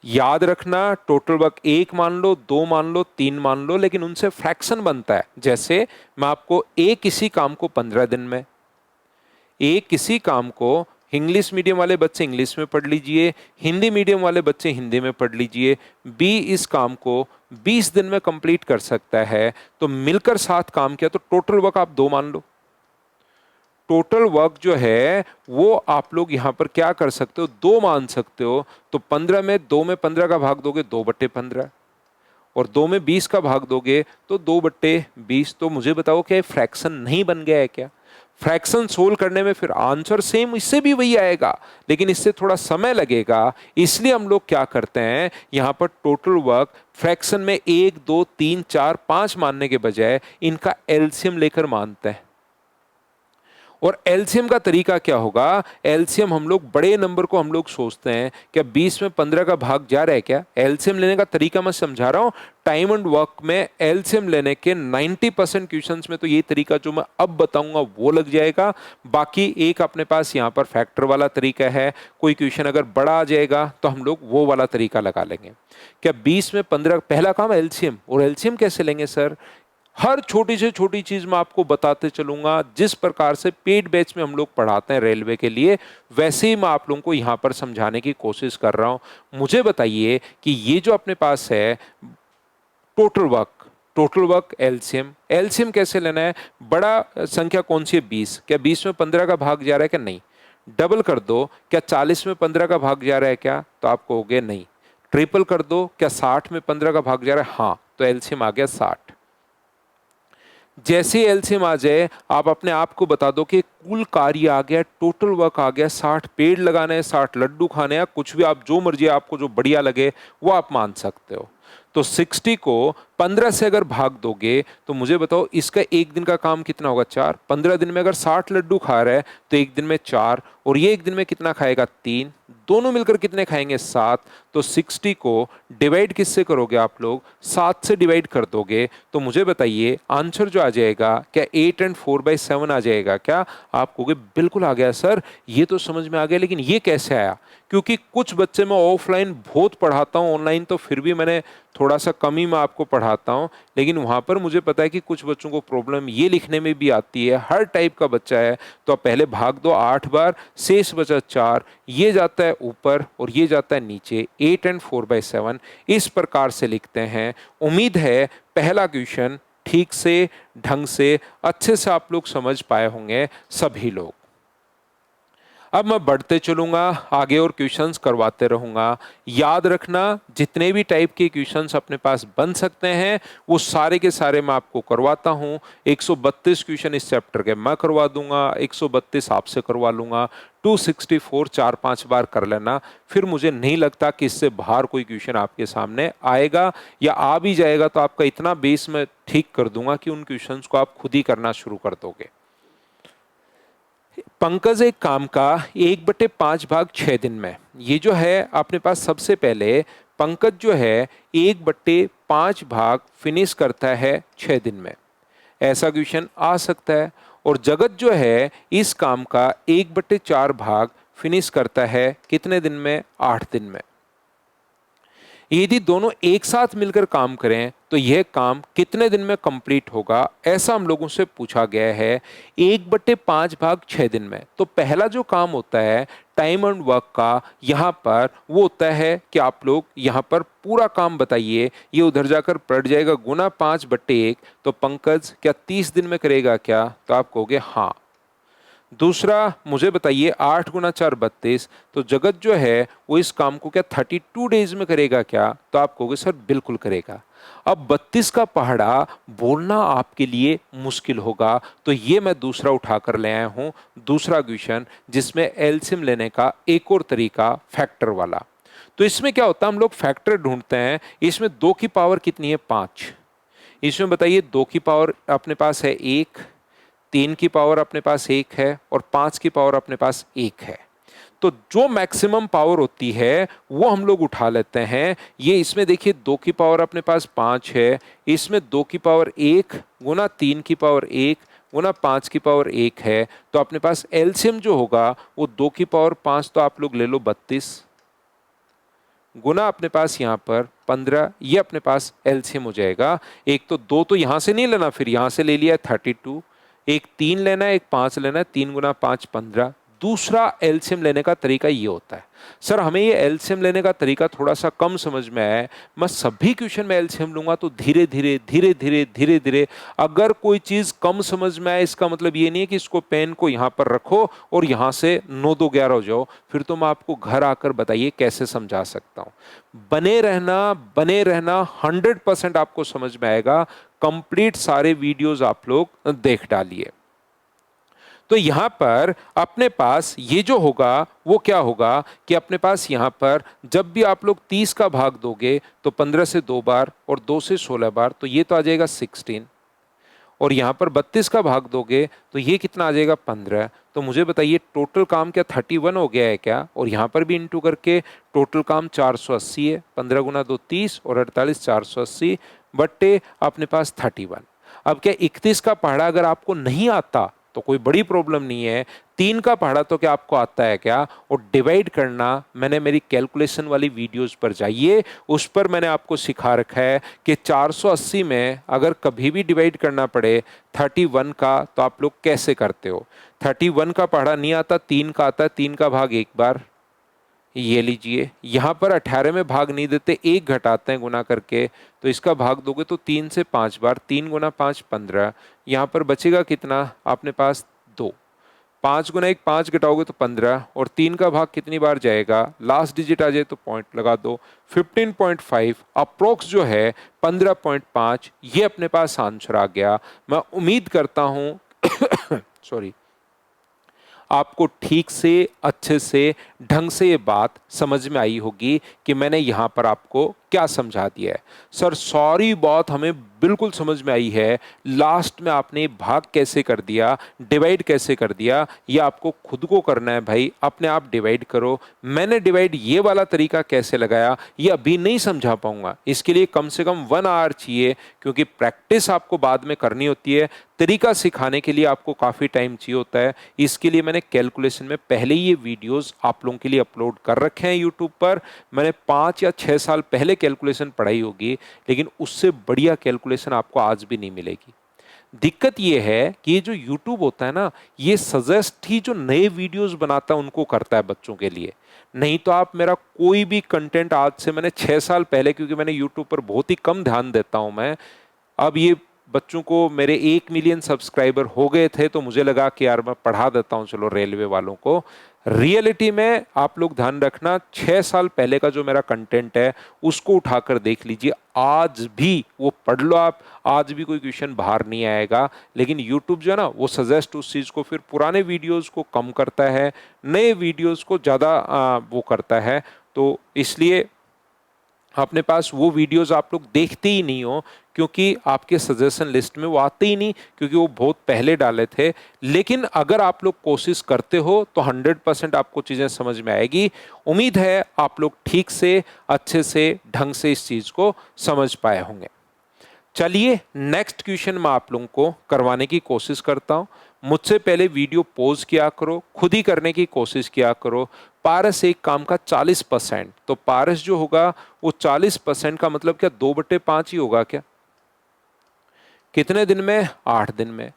S1: याद रखना, टोटल वर्क 1 मान लो, 2 मान लो, 3 मान लो, लेकिन उनसे फ्रैक्शन बनता है। जैसे मैं आपको एक किसी काम को 15 दिन में, एक किसी काम को इंग्लिश मीडियम वाले बच्चे इंग्लिश में पढ़ लीजिए, हिंदी मीडियम वाले बच्चे हिंदी में पढ़ लीजिए, बी इस काम को 20 दिन में कंप्लीट कर सकता है, तो मिलकर 7 काम किया तो टोटल वर्क आप 2 मान लो। टोटल वर्क जो है वो आप लोग यहां पर क्या कर सकते हो, 2 मान सकते हो। तो 15 में 2 में 15 का भाग दोगे 2/15, और 2 में 20 का भाग दोगे तो 2/20। तो मुझे बताओ क्या फ्रैक्शन नहीं बन गया है क्या? फ्रैक्शन सोल्व करने में फिर आंसर सेम इससे भी वही आएगा, लेकिन इससे थोड़ा समय लगेगा। इसलिए हम लोग क्या करते हैं, यहां पर टोटल वर्क फ्रैक्शन में 1 2 3 4 5 मानने के बजाय इनका एलसीएम लेकर मानते हैं। और एलसीएम का तरीका क्या होगा, एलसीएम हम लोग बड़े नंबर को हम लोग सोचते हैं क्या 20 में 15 का भाग जा रहा है क्या? एलसीएम लेने का तरीका मैं समझा रहा हूं। टाइम एंड वर्क में एलसीएम लेने के 90% क्वेश्चंस में तो ये तरीका जो मैं अब बताऊंगा वो लग जाएगा। बाकी एक अपने पास यहाँ पर फैक्टर वाला तरीका है, कोई क्वेश्चन अगर बड़ा आ जाएगा तो हम लोग वो वाला तरीका लगा लेंगे। क्या 20 में 15 पहला काम एलसीएम, और एलसीएम कैसे लेंगे सर? हर छोटी से छोटी चीज मैं आपको बताते चलूंगा। जिस प्रकार से पेड बैच में हम लोग पढ़ाते हैं रेलवे के लिए, वैसे ही मैं आप लोगों को यहां पर समझाने की कोशिश कर रहा हूं। मुझे बताइए कि ये जो अपने पास है टोटल वर्क एलसीएम, एलसीएम कैसे लेना है? बड़ा संख्या कौन सी है? 20। क्या 20 में 15 का भाग जा रहा है क्या? नहीं। डबल कर दो, क्या 40 में 15 का भाग जा रहा है क्या? तो आप कहोगे नहीं। ट्रिपल कर दो, क्या 60 में 15 का भाग जा रहा है? हाँ, तो एलसीएम आ गया 60। जैसे एलसीएम आ जाए आप अपने आप को बता दो कि कुल कार्य आ गया, टोटल वर्क आ गया, 60 पेड़ लगाने हैं, 60 लड्डू खाने हैं, कुछ भी आप जो मर्जी आपको जो बढ़िया लगे वो आप मान सकते हो। तो 60 को 15 से अगर भाग दोगे तो मुझे बताओ इसका एक दिन का काम कितना होगा? 4। 15 दिन में अगर 60 लड्डू खा रहा है तो एक दिन में 4, और ये एक दिन में कितना खाएगा? 3। दोनों मिलकर कितने खाएंगे? 7। तो 60 को डिवाइड किससे करोगे आप लोग? 7 से डिवाइड कर दोगे तो मुझे बताइए आंसर जो आ जाएगा क्या 8 और 4/7 आ जाएगा क्या? आप कहोगे बिल्कुल आ गया सर, ये तो समझ में आ गया, लेकिन ये कैसे आया? क्योंकि कुछ बच्चे मैं ऑफलाइन बहुत पढ़ाता हूँ, ऑनलाइन तो फिर भी मैंने थोड़ा सा कम ही मैं आपको पढ़ाता हूँ, लेकिन वहाँ पर मुझे पता है कि कुछ बच्चों को प्रॉब्लम ये लिखने में भी आती है। हर टाइप का बच्चा है, तो आप पहले भाग दो 8 बार, शेष बचा 4, ये जाता है ऊपर और ये जाता है नीचे, 8 और 4/7 इस प्रकार से लिखते हैं। उम्मीद है पहला क्वेश्चन ठीक से, ढंग से, अच्छे से आप लोग समझ पाए होंगे सभी लोग। अब मैं बढ़ते चलूंगा आगे और क्वेश्चंस करवाते रहूंगा। याद रखना जितने भी टाइप के क्वेश्चंस अपने पास बन सकते हैं वो सारे के सारे मैं आपको करवाता हूं। 132 क्वेश्चन इस चैप्टर के मैं करवा दूंगा, 132 आपसे करवा लूंगा, 264 4-5 बार कर लेना। फिर मुझे नहीं लगता कि इससे बाहर कोई क्वेश्चन आपके सामने आएगा, या आ भी जाएगा तो आपका इतना बेस मैं ठीक कर दूंगा कि उन क्वेश्चंस को आप खुद ही करना शुरू कर दोगे। पंकज एक काम का 1/5 भाग 6 दिन में, ये जो है अपने पास सबसे पहले पंकज जो है 1/5 भाग फिनिश करता है 6 दिन में, ऐसा क्वेश्चन आ सकता है। और जगत जो है इस काम का 1/4 भाग फिनिश करता है कितने दिन में? 8 दिन में। यदि दोनों एक साथ मिलकर काम करें तो यह काम कितने दिन में कंप्लीट होगा, ऐसा हम लोगों से पूछा गया है। 1/5 भाग 6 दिन में, तो पहला जो काम होता है टाइम एंड वर्क का, यहाँ पर वो होता है कि आप लोग यहाँ पर पूरा काम बताइए। ये उधर जाकर पलट जाएगा गुना 5/1, तो पंकज क्या 30 दिन में करेगा क्या? तो आप कहोगे हाँ। दूसरा मुझे बताइए 8 गुना 4 32, तो जगत जो है वो इस काम को क्या 32 डेज में करेगा क्या? तो आप कहोगे सर बिल्कुल करेगा। अब 32 का पहाड़ा बोलना आपके लिए मुश्किल होगा, तो ये मैं दूसरा उठाकर ले आया हूं, दूसरा क्वेश्चन जिसमें एलसीएम लेने का एक और तरीका फैक्टर वाला। तो इसमें क्या होता है, हम लोग फैक्टर ढूंढते हैं। इसमें 2 की पावर कितनी है? 5। इसमें बताइए 2 की पावर अपने पास है 1, 3 की पावर अपने पास 1 है और 5 की पावर अपने पास 1 है। तो जो मैक्सिमम पावर होती है वो हम लोग उठा लेते हैं। ये इसमें देखिए 2 की पावर अपने पास 5 है, इसमें 2 की पावर 1 गुना 3 की पावर 1 गुना 5 की पावर 1 है। तो अपने पास एलसीएम जो होगा वो 2 की पावर 5, तो आप लोग ले लो 32 गुना अपने पास यहाँ पर 15, ये अपने पास एलसीएम हो जाएगा। एक तो 2 तो यहां से नहीं लेना, फिर यहां से ले लिया 32, एक 3 लेना है, एक 5 लेना है, 3 गुना 5 15। दूसरा एलसीएम लेने का तरीका ये होता है। सर हमें ये एलसीएम लेने का तरीका थोड़ा सा कम समझ में आया है, मैं सभी क्वेश्चन में एलसीएम लूंगा तो धीरे धीरे धीरे धीरे धीरे धीरे। अगर कोई चीज कम समझ में आए इसका मतलब ये नहीं है कि इसको पेन को यहां पर रखो और यहां से 9 2 11 हो जाओ, फिर तो मैं आपको घर आकर बताइए कैसे समझा सकता हूं। बने रहना 100% आपको समझ में आएगा। कंप्लीट सारे वीडियोस आप लोग देख डालिए। तो यहां पर अपने पास ये जो होगा वो क्या होगा कि अपने पास यहां पर जब भी आप लोग 30 का भाग दोगे तो 15 से 2 बार और 2 से 16 बार, तो ये तो आ जाएगा 16। और यहां पर 32 का भाग दोगे तो ये कितना आ जाएगा 15। तो मुझे बताइए टोटल काम क्या 31 हो गया है क्या? और यहां पर भी इंटू करके टोटल काम 480 है। 15 गुना 2 30 और 48 480 बट्टे अपने पास 31। अब क्या 31 का पहाड़ा अगर आपको नहीं आता तो कोई बड़ी प्रॉब्लम नहीं है। 3 का पहाड़ा तो क्या आपको आता है क्या? और डिवाइड करना मैंने मेरी कैलकुलेशन वाली वीडियोस पर जाइए, उस पर मैंने आपको सिखा रखा है कि 480 में अगर कभी भी डिवाइड करना पड़े 31 का तो आप लोग कैसे करते हो। 31 का पहाड़ा नहीं आता, 3 का आता है। 3 का भाग एक बार, ये लीजिए। यहां पर 18 में भाग नहीं देते, एक घटाते हैं गुना करके, तो इसका भाग दोगे तो 3 से 5 बार, 3 गुना 5 15। यहां पर बचेगा कितना अपने पास 2। 5 गुना 1 5 घटाओगे तो 15 और 3 का भाग कितनी बार जाएगा, लास्ट डिजिट आ जाए तो पॉइंट लगा दो। 15.5 अप्रोक्स जो है 15.5, ये अपने पास आंसर आ गया। मैं उम्मीद करता हूं सॉरी, आपको ठीक से अच्छे से ढंग से ये बात समझ में आई होगी कि मैंने यहाँ पर आपको क्या समझा दिया है। सर सॉरी, बात हमें बिल्कुल समझ में आई है। लास्ट में आपने भाग कैसे कर दिया, डिवाइड कैसे कर दिया, ये आपको खुद को करना है भाई। अपने आप डिवाइड करो। मैंने डिवाइड ये वाला तरीका कैसे लगाया ये अभी नहीं समझा पाऊंगा, इसके लिए कम से कम 1 आवर चाहिए, क्योंकि प्रैक्टिस आपको बाद में करनी होती है। तरीका सिखाने के लिए आपको काफ़ी टाइम चाहिए होता है। इसके लिए मैंने कैलकुलेशन में पहले ही ये वीडियोस आप लोगों के लिए अपलोड कर रखे हैं यूट्यूब पर। मैंने 5 या 6 साल पहले कैलकुलेशन पढ़ाई होगी, लेकिन उससे बढ़िया कैलकुलेशन आपको आज भी नहीं मिलेगी। दिक्कत ये है कि ये जो यूट्यूब होता है ना, ये सजेस्ट ही जो नए वीडियोस बनाता है उनको करता है बच्चों के लिए। नहीं तो आप मेरा कोई भी कंटेंट आज से, मैंने 6 साल पहले, क्योंकि मैंने यूट्यूब पर बहुत ही कम ध्यान देता हूं मैं, अब ये बच्चों को मेरे 1 मिलियन सब्सक्राइबर हो गए थे तो मुझे लगा कि यार मैं पढ़ा देता हूं चलो रेलवे वालों को। रियलिटी में आप लोग ध्यान रखना, 6 साल पहले का जो मेरा कंटेंट है उसको उठाकर देख लीजिए, आज भी वो पढ़ लो आप, आज भी कोई क्वेश्चन बाहर नहीं आएगा। लेकिन यूट्यूब जो है ना वो सजेस्ट उस चीज़ को, फिर पुराने वीडियोस को कम करता है, नए वीडियोस को ज़्यादा वो करता है। तो इसलिए अपने पास वो वीडियोस आप लोग देखते ही नहीं हो, क्योंकि आपके सजेशन लिस्ट में वो आते ही नहीं, क्योंकि वो बहुत पहले डाले थे। लेकिन अगर आप लोग कोशिश करते हो तो 100% आपको चीज़ें समझ में आएगी। उम्मीद है आप लोग ठीक से, अच्छे से, ढंग से इस चीज़ को समझ पाए होंगे। चलिए नेक्स्ट क्वेश्चन मैं आप लोगों को करवाने की कोशिश करता हूं। मुझसे पहले वीडियो पॉज किया करो, खुद ही करने की कोशिश किया करो। पारस एक काम का 40%, तो पारस जो होगा वो 40% का मतलब क्या 2/5 ही होगा क्या? कितने दिन में? 8 दिन में।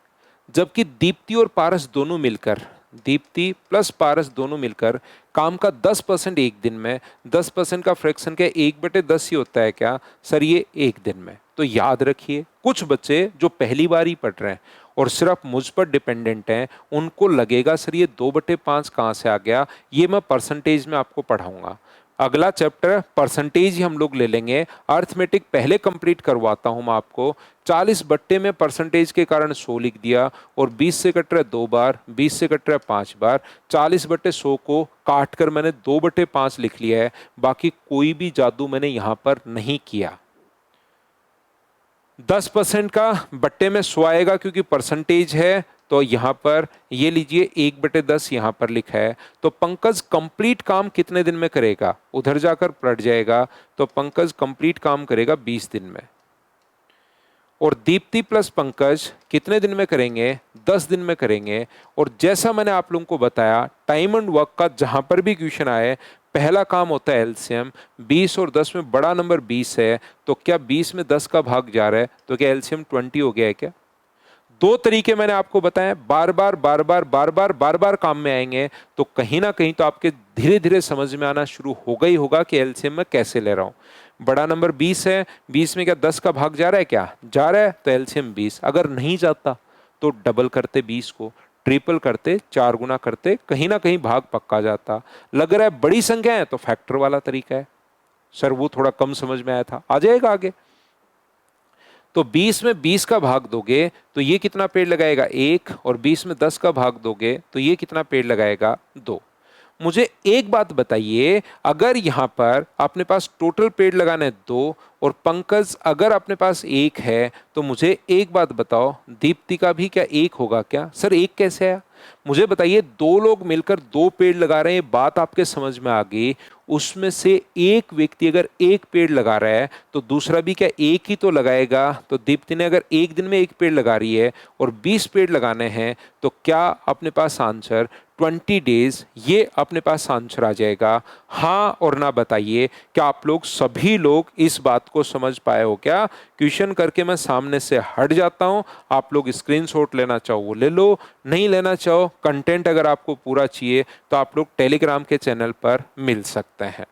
S1: जबकि दीप्ति और पारस दोनों मिलकर, दीप्ति प्लस पारस दोनों मिलकर काम का 10% एक दिन में, 10% का फ्रैक्शन क्या 1/10 ही होता है क्या? सर ये एक दिन में। तो याद रखिए, कुछ बच्चे जो पहली बार ही पढ़ रहे हैं और सिर्फ मुझ पर डिपेंडेंट हैं, उनको लगेगा सर ये 2/5 कहाँ से आ गया। ये मैं परसेंटेज में आपको पढ़ाऊंगा। अगला चैप्टर परसेंटेज ही हम लोग ले लेंगे। अर्थमेटिक पहले कंप्लीट करवाता हूं मैं आपको। 40 बट्टे में परसेंटेज के कारण 100 लिख दिया, और 20 से कट रहा है 2 बार, 20 से कट रहा है 5 बार। 40/100 को काट कर मैंने 2/5 लिख लिया है। बाकी कोई भी जादू मैंने यहां पर नहीं किया। 10% का बट्टे में 100 आएगा क्योंकि परसेंटेज है, तो यहां पर ये लीजिए 1/10 यहां पर लिखा है। तो पंकज कंप्लीट काम कितने दिन में करेगा, उधर जाकर पलट जाएगा। तो पंकज कंप्लीट काम करेगा 20 दिन में। और दीप्ति प्लस पंकज कितने दिन में करेंगे, 10 दिन में करेंगे। और जैसा मैंने आप लोगों को बताया, टाइम एंड वर्क का जहां पर भी क्वेश्चन आए, पहला काम होता है एलसीएम। 20 और 10 में बड़ा नंबर 20 है, तो क्या 20 में 10 का भाग जा रहा है, तो क्या एलसीएम 20 हो गया है क्या। दो तरीके मैंने आपको बताए, बार बार बार बार बार बार बार बार काम में आएंगे, तो कहीं ना कहीं तो आपके धीरे धीरे समझ में आना शुरू होगा ही होगा कि एलसीएम मैं कैसे ले रहा हूं। बड़ा नंबर 20 है, 20 में क्या 10 का भाग जा रहा है, क्या जा रहा है, तो एलसीएम 20। अगर नहीं जाता तो डबल करते 20 को, ट्रिपल करते, 4 गुना करते, कहीं ना कहीं भाग पक्का जाता। लग रहा है बड़ी संख्या है तो फैक्टर वाला तरीका है। सर वो थोड़ा कम समझ में आया था, आ जाएगा आगे। तो 20 में 20 का भाग दोगे तो ये कितना पेड़ लगाएगा, 1। और 20 में 10 का भाग दोगे तो ये कितना पेड़ लगाएगा, 2। मुझे एक बात बताइए, अगर यहां पर अपने पास टोटल पेड़ लगाने 2 और पंकज अगर अपने पास 1 है, तो मुझे एक बात बताओ, दीप्ति का भी क्या 1 होगा क्या। सर 1 कैसे आया, मुझे बताइए। 2 लोग मिलकर 2 पेड़ लगा रहे हैं, बात आपके समझ में आ गई। उसमें से एक व्यक्ति अगर 1 पेड़ लगा रहा है तो दूसरा भी क्या 1 ही तो लगाएगा। तो दीप्ति ने अगर एक दिन में 1 पेड़ लगा रही है और 20 पेड़ लगाने हैं, तो क्या अपने पास आंसर 20 डेज, ये अपने पास आंसर आ जाएगा। हाँ और ना बताइए, क्या आप लोग सभी लोग इस बात को समझ पाए हो क्या। क्वेश्चन करके मैं सामने से हट जाता हूं, आप लोग स्क्रीनशॉट लेना चाहो वो ले लो, नहीं लेना चाहो, कंटेंट अगर आपको पूरा चाहिए तो आप लोग टेलीग्राम के चैनल पर मिल सकते हैं।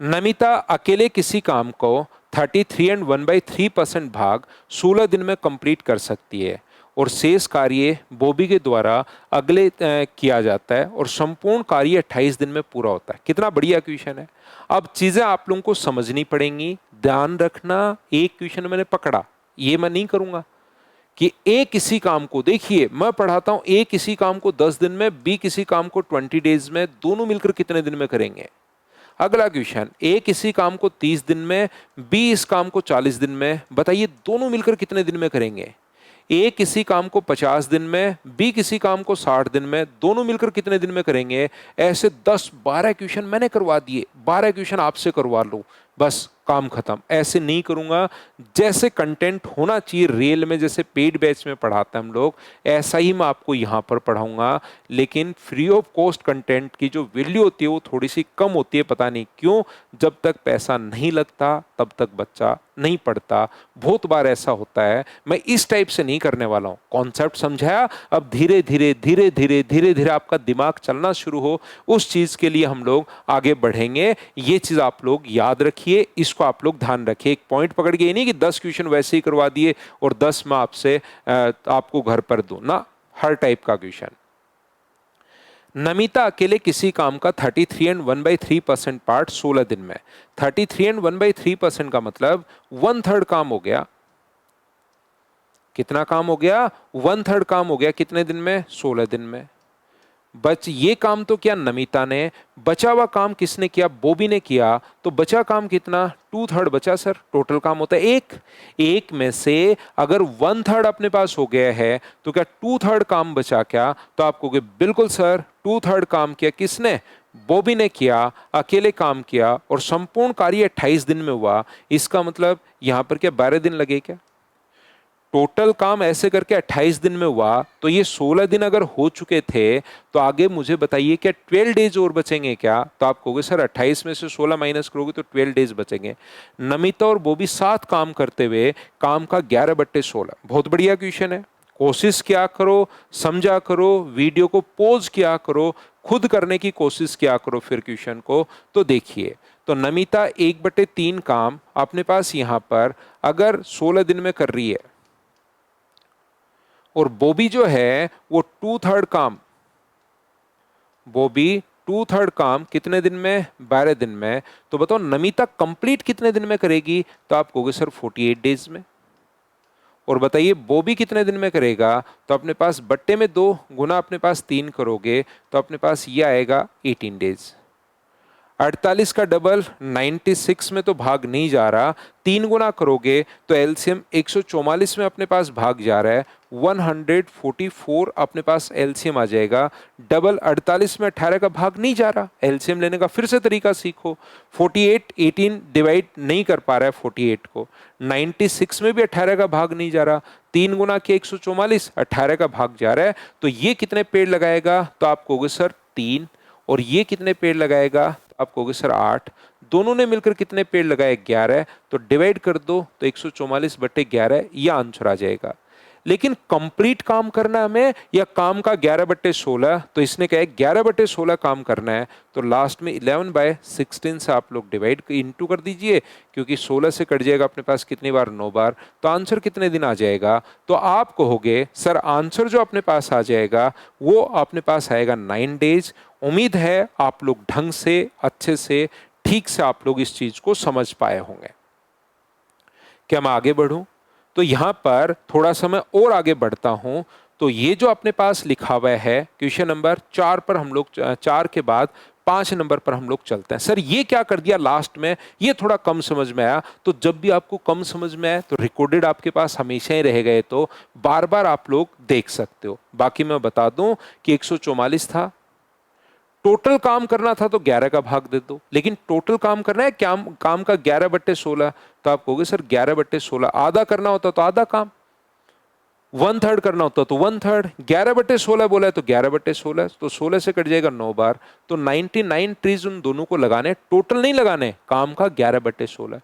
S1: नमिता अकेले किसी काम को 33 एंड 1/3% भाग 16 दिन में कंप्लीट कर सकती है, और शेष कार्य बॉबी के द्वारा अगले किया जाता है, और संपूर्ण कार्य 28 दिन में पूरा होता है। कितना बढ़िया क्वेश्चन है। अब चीजें आप लोगों को समझनी पड़ेंगी, ध्यान रखना। एक क्वेश्चन मैंने पकड़ा, ये मैं नहीं करूंगा कि ए किसी काम को, देखिए मैं पढ़ाता हूं, ए किसी काम को 10 दिन में, बी किसी काम को 20 डेज में, दोनों मिलकर कितने दिन में करेंगे। अगला क्वेश्चन, ए किसी काम को 30 दिन में, बी इस काम को 40 दिन में, बताइए दोनों मिलकर कितने दिन में करेंगे। ए किसी काम को 50 दिन में, बी किसी काम को 60 दिन में, दोनों मिलकर कितने दिन में करेंगे। ऐसे 10-12 क्वेश्चन मैंने करवा दिए, 12 क्वेश्चन आपसे करवा लो, बस काम खत्म। ऐसे नहीं करूंगा, जैसे कंटेंट होना चाहिए रियल में, जैसे पेड बैच में पढ़ाते हैं हम लोग, ऐसा ही मैं आपको यहां पर पढ़ाऊंगा। लेकिन फ्री ऑफ कॉस्ट कंटेंट की जो वैल्यू होती है वो थोड़ी सी कम होती है, पता नहीं क्यों। जब तक पैसा नहीं लगता तब तक बच्चा नहीं पढ़ता। बहुत बार ऐसा होता है, मैं इस टाइप से नहीं करने वाला हूं। कॉन्सेप्ट समझाया, अब धीरे धीरे धीरे धीरे धीरे धीरे आपका दिमाग चलना शुरू हो, उस चीज के लिए हम लोग आगे बढ़ेंगे। ये चीज आप लोग याद रखिए, इसको आप लोग ध्यान रखिए। एक पॉइंट पकड़ के, ये नहीं कि 10 क्वेश्चन वैसे ही करवा दिए और 10 मैं आपसे आपको घर पर दूं ना, हर टाइप का क्वेश्चन। नमिता अकेले किसी काम का 33 एंड 1/3% पार्ट 16 दिन में। 33 एंड 1/3% का मतलब 1/3 काम हो गया। कितना काम हो गया, 1/3 काम हो गया कितने दिन में, 16 दिन में। बच ये काम तो किया नमिता ने, बचा हुआ काम किसने किया, बॉबी ने किया। तो बचा काम कितना, 2/3 बचा सर। टोटल काम होता है 1, 1 में से अगर 1/3 अपने पास हो गया है तो क्या 2/3 काम बचा क्या। तो आप कहोगे बिल्कुल सर, 2/3 काम किया किसने, बॉबी ने किया, अकेले काम किया, और संपूर्ण कार्य 28 दिन में हुआ। इसका मतलब यहां पर क्या 12 दिन लगे क्या। टोटल काम ऐसे करके 28 दिन में हुआ, तो ये 16 दिन अगर हो चुके थे तो आगे मुझे बताइए क्या 12 डेज और बचेंगे क्या। तो आप कहोगे सर 28 में से 16 माइनस करोगे तो 12 डेज बचेंगे। नमिता और बॉबी 7 काम करते हुए काम का 11/16। बहुत बढ़िया क्वेश्चन है, कोशिश क्या करो, समझा करो, वीडियो को पॉज किया करो, खुद करने की कोशिश किया करो फिर क्वेश्चन को। तो देखिए तो नमिता 1/3 काम अपने पास यहां पर अगर 16 दिन में कर रही है और बॉबी जो है वो 2/3 काम, बॉबी 2/3 काम कितने दिन में? 12 दिन में। तो बताओ नमिता कंप्लीट कितने दिन में करेगी? तो आप कहोगे सर 48 डेज में। और बताइए बॉबी कितने दिन में करेगा? तो अपने पास बट्टे में 2 गुना अपने पास 3 करोगे तो अपने पास ये आएगा 18 डेज। 48 का डबल 96 में तो भाग नहीं जा रहा, 3 गुना करोगे तो एलसीएम 144 में अपने पास भाग जा रहा है, 144 अपने पास एलसीएम आ जाएगा। डबल 48 में 18 का भाग नहीं जा रहा, एलसीएम लेने का फिर से तरीका सीखो। 48 18 डिवाइड नहीं कर पा रहा है 48 को, 96 में भी 18 का भाग नहीं जा रहा, 3 गुना के 144, 18 का भाग जा रहा है। तो ये कितने पेड़ लगाएगा? तो आप कहोगे सर 3। और ये कितने पेड़ लगाएगा? तो आप कहोगे सर 8। दोनों ने मिलकर कितने पेड़ लगाए? 11। तो डिवाइड कर दो तो 144/11 ये आंसर आ जाएगा। लेकिन कंप्लीट काम करना है हमें या काम का 11/16? तो इसने कहा 11/16 काम करना है, तो लास्ट में 11/16 से आप लोग डिवाइड इंटू कर दीजिए, क्योंकि 16 से कट जाएगा अपने पास कितनी बार? 9 बार। तो आंसर कितने दिन आ जाएगा? तो आप कहोगे सर आंसर जो अपने पास आ जाएगा वो अपने पास आएगा 9 डेज। उम्मीद है आप लोग ढंग से, अच्छे से, ठीक से आप लोग इस चीज को समझ पाए होंगे। क्या मैं आगे बढ़ूं? तो यहां पर थोड़ा सा मैं और आगे बढ़ता हूं। तो ये जो अपने पास लिखा हुआ है क्वेश्चन नंबर 4 पर हम लोग 4 के बाद 5 नंबर पर हम लोग चलते हैं। सर ये क्या कर दिया लास्ट में? ये थोड़ा कम समझ में आया। तो जब भी आपको कम समझ में आए तो रिकॉर्डेड आपके पास हमेशा ही रह गए, तो बार बार आप लोग देख सकते हो। बाकी मैं बता दूं कि 144 था, टोटल काम करना था तो 11 का भाग दे दो, लेकिन टोटल काम करना है काम का 11/16। तो आप कहोगे सर 11/16 आधा करना होता तो आधा काम, 1/3 करना होता तो 1/3। 11/16 बोला है तो 11/16, तो 16 से कट जाएगा 9 बार। तो 99 ट्रीज उन दोनों को लगाने, टोटल नहीं लगाने, काम का 11/16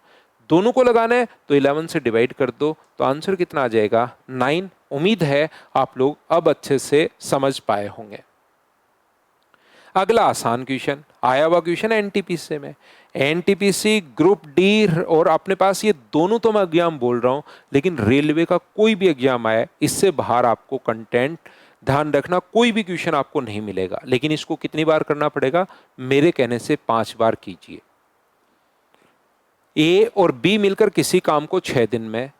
S1: दोनों को लगाना है। तो 11 से डिवाइड कर दो तो आंसर कितना आ जाएगा? 9। उम्मीद है आप लोग अब अच्छे से समझ पाए होंगे। अगला आसान क्वेश्चन आया हुआ क्वेश्चन एनटीपीसी में, एनटीपीसी ग्रुप डी, और अपने पास ये दोनों तो मैं एग्जाम बोल रहा हूं, लेकिन रेलवे का कोई भी एग्जाम आए इससे बाहर आपको कंटेंट ध्यान रखना, कोई भी क्वेश्चन आपको नहीं मिलेगा। लेकिन इसको कितनी बार करना पड़ेगा? मेरे कहने से 5 बार कीजिए। ए और बी मिलकर किसी काम को 6 दिन में,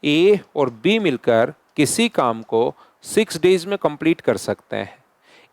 S1: ए और बी मिलकर किसी काम को 6 डेज में कंप्लीट कर सकते हैं।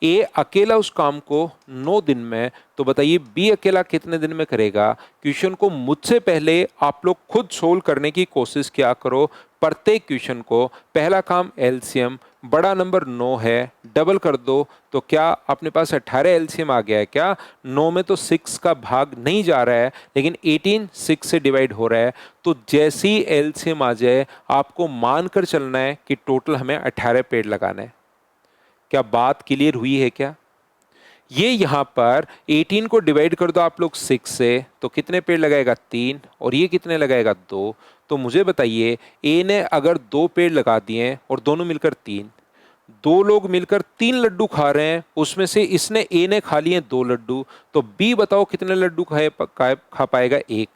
S1: ए अकेला उस काम को 9 दिन में, तो बताइए बी अकेला कितने दिन में करेगा? क्वेश्चन को मुझसे पहले आप लोग खुद सोल्व करने की कोशिश किया करो। प्रत्येक क्वेश्चन को पहला काम एलसीएम, बड़ा नंबर 9 है, डबल कर दो तो क्या अपने पास 18 एलसीएम आ गया है क्या? 9 में तो 6 का भाग नहीं जा रहा है, लेकिन 18 6 से डिवाइड हो रहा है। तो जैसी एलसीएम आ जाए आपको मानकर चलना है कि टोटल हमें 18 पेड़ लगाना है। क्या बात क्लियर हुई है क्या? ये यहां पर 18 को डिवाइड कर दो आप लोग 6 से, तो कितने पेड़ लगाएगा? 3। और ये कितने लगाएगा? 2। तो मुझे बताइए ए ने अगर 2 पेड़ लगा दिए और दोनों मिलकर 3, 2 लोग मिलकर 3 लड्डू खा रहे हैं, उसमें से इसने ए ने खा लिए 2 लड्डू, तो बी बताओ कितने लड्डू खा पाएगा? 1।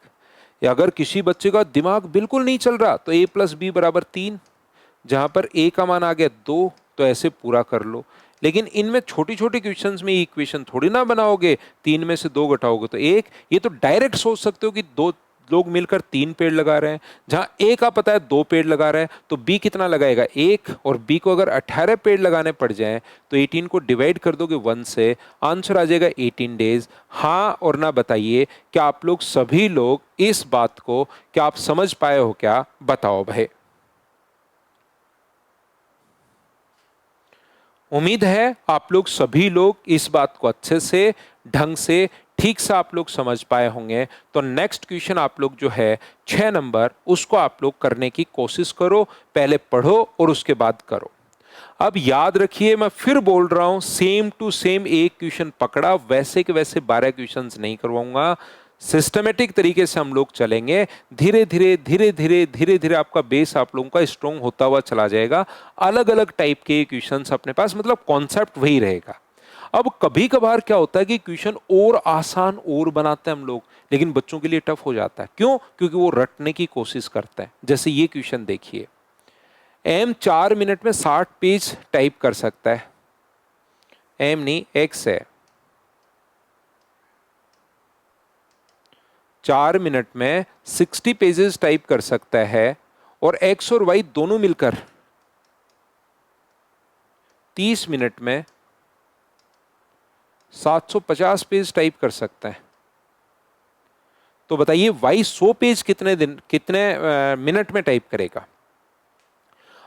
S1: या अगर किसी बच्चे का दिमाग बिल्कुल नहीं चल रहा तो a + b = 3, जहां पर a का मान आ गया 2, तो ऐसे पूरा कर लो। लेकिन इनमें छोटी छोटी क्वेश्चंस में इक्वेशन थोड़ी ना बनाओगे, 3 में से 2 घटाओगे तो 1। ये तो डायरेक्ट सोच सकते हो कि 2 लोग मिलकर 3 पेड़ लगा रहे हैं, जहां ए का पता है 2 पेड़ लगा रहे हैं, तो बी कितना लगाएगा? 1। और बी को अगर 18 पेड़ लगाने पड़ जाएं तो 18 को डिवाइड कर दोगे 1 से, आंसर आ जाएगा 18 डेज। हाँ और ना बताइए क्या आप लोग सभी लोग इस बात को क्या आप समझ पाए हो क्या? बताओ भाई। उम्मीद है आप लोग सभी लोग इस बात को अच्छे से, ढंग से, ठीक से आप लोग समझ पाए होंगे। तो नेक्स्ट क्वेश्चन आप लोग जो है 6 नंबर, उसको आप लोग करने की कोशिश करो। पहले पढ़ो और उसके बाद करो। अब याद रखिए मैं फिर बोल रहा हूं, सेम टू सेम एक क्वेश्चन पकड़ा, वैसे के वैसे 12 क्वेश्चंस नहीं करवाऊंगा। सिस्टमेटिक तरीके से हम लोग चलेंगे, धीरे धीरे धीरे धीरे धीरे धीरे आपका बेस आप लोगों का स्ट्रॉन्ग होता हुआ चला जाएगा। अलग अलग टाइप के क्वेश्चंस अपने पास, मतलब कॉन्सेप्ट वही रहेगा। अब कभी कभार क्या होता है कि क्वेश्चन और आसान और बनाते हैं हम लोग, लेकिन बच्चों के लिए टफ हो जाता है। क्यों? क्योंकि वो रटने की कोशिश करते हैं। जैसे ये क्वेश्चन देखिए, एम 4 मिनट में 60 पेज टाइप कर सकता है। एम नहीं, एक्स है। 4 मिनट में 60 पेजेस टाइप कर सकता है, और एक्स और वाई दोनों मिलकर 30 मिनट में 750 पेज टाइप कर सकता है। तो बताइए वाई 100 पेज कितने मिनट में टाइप करेगा?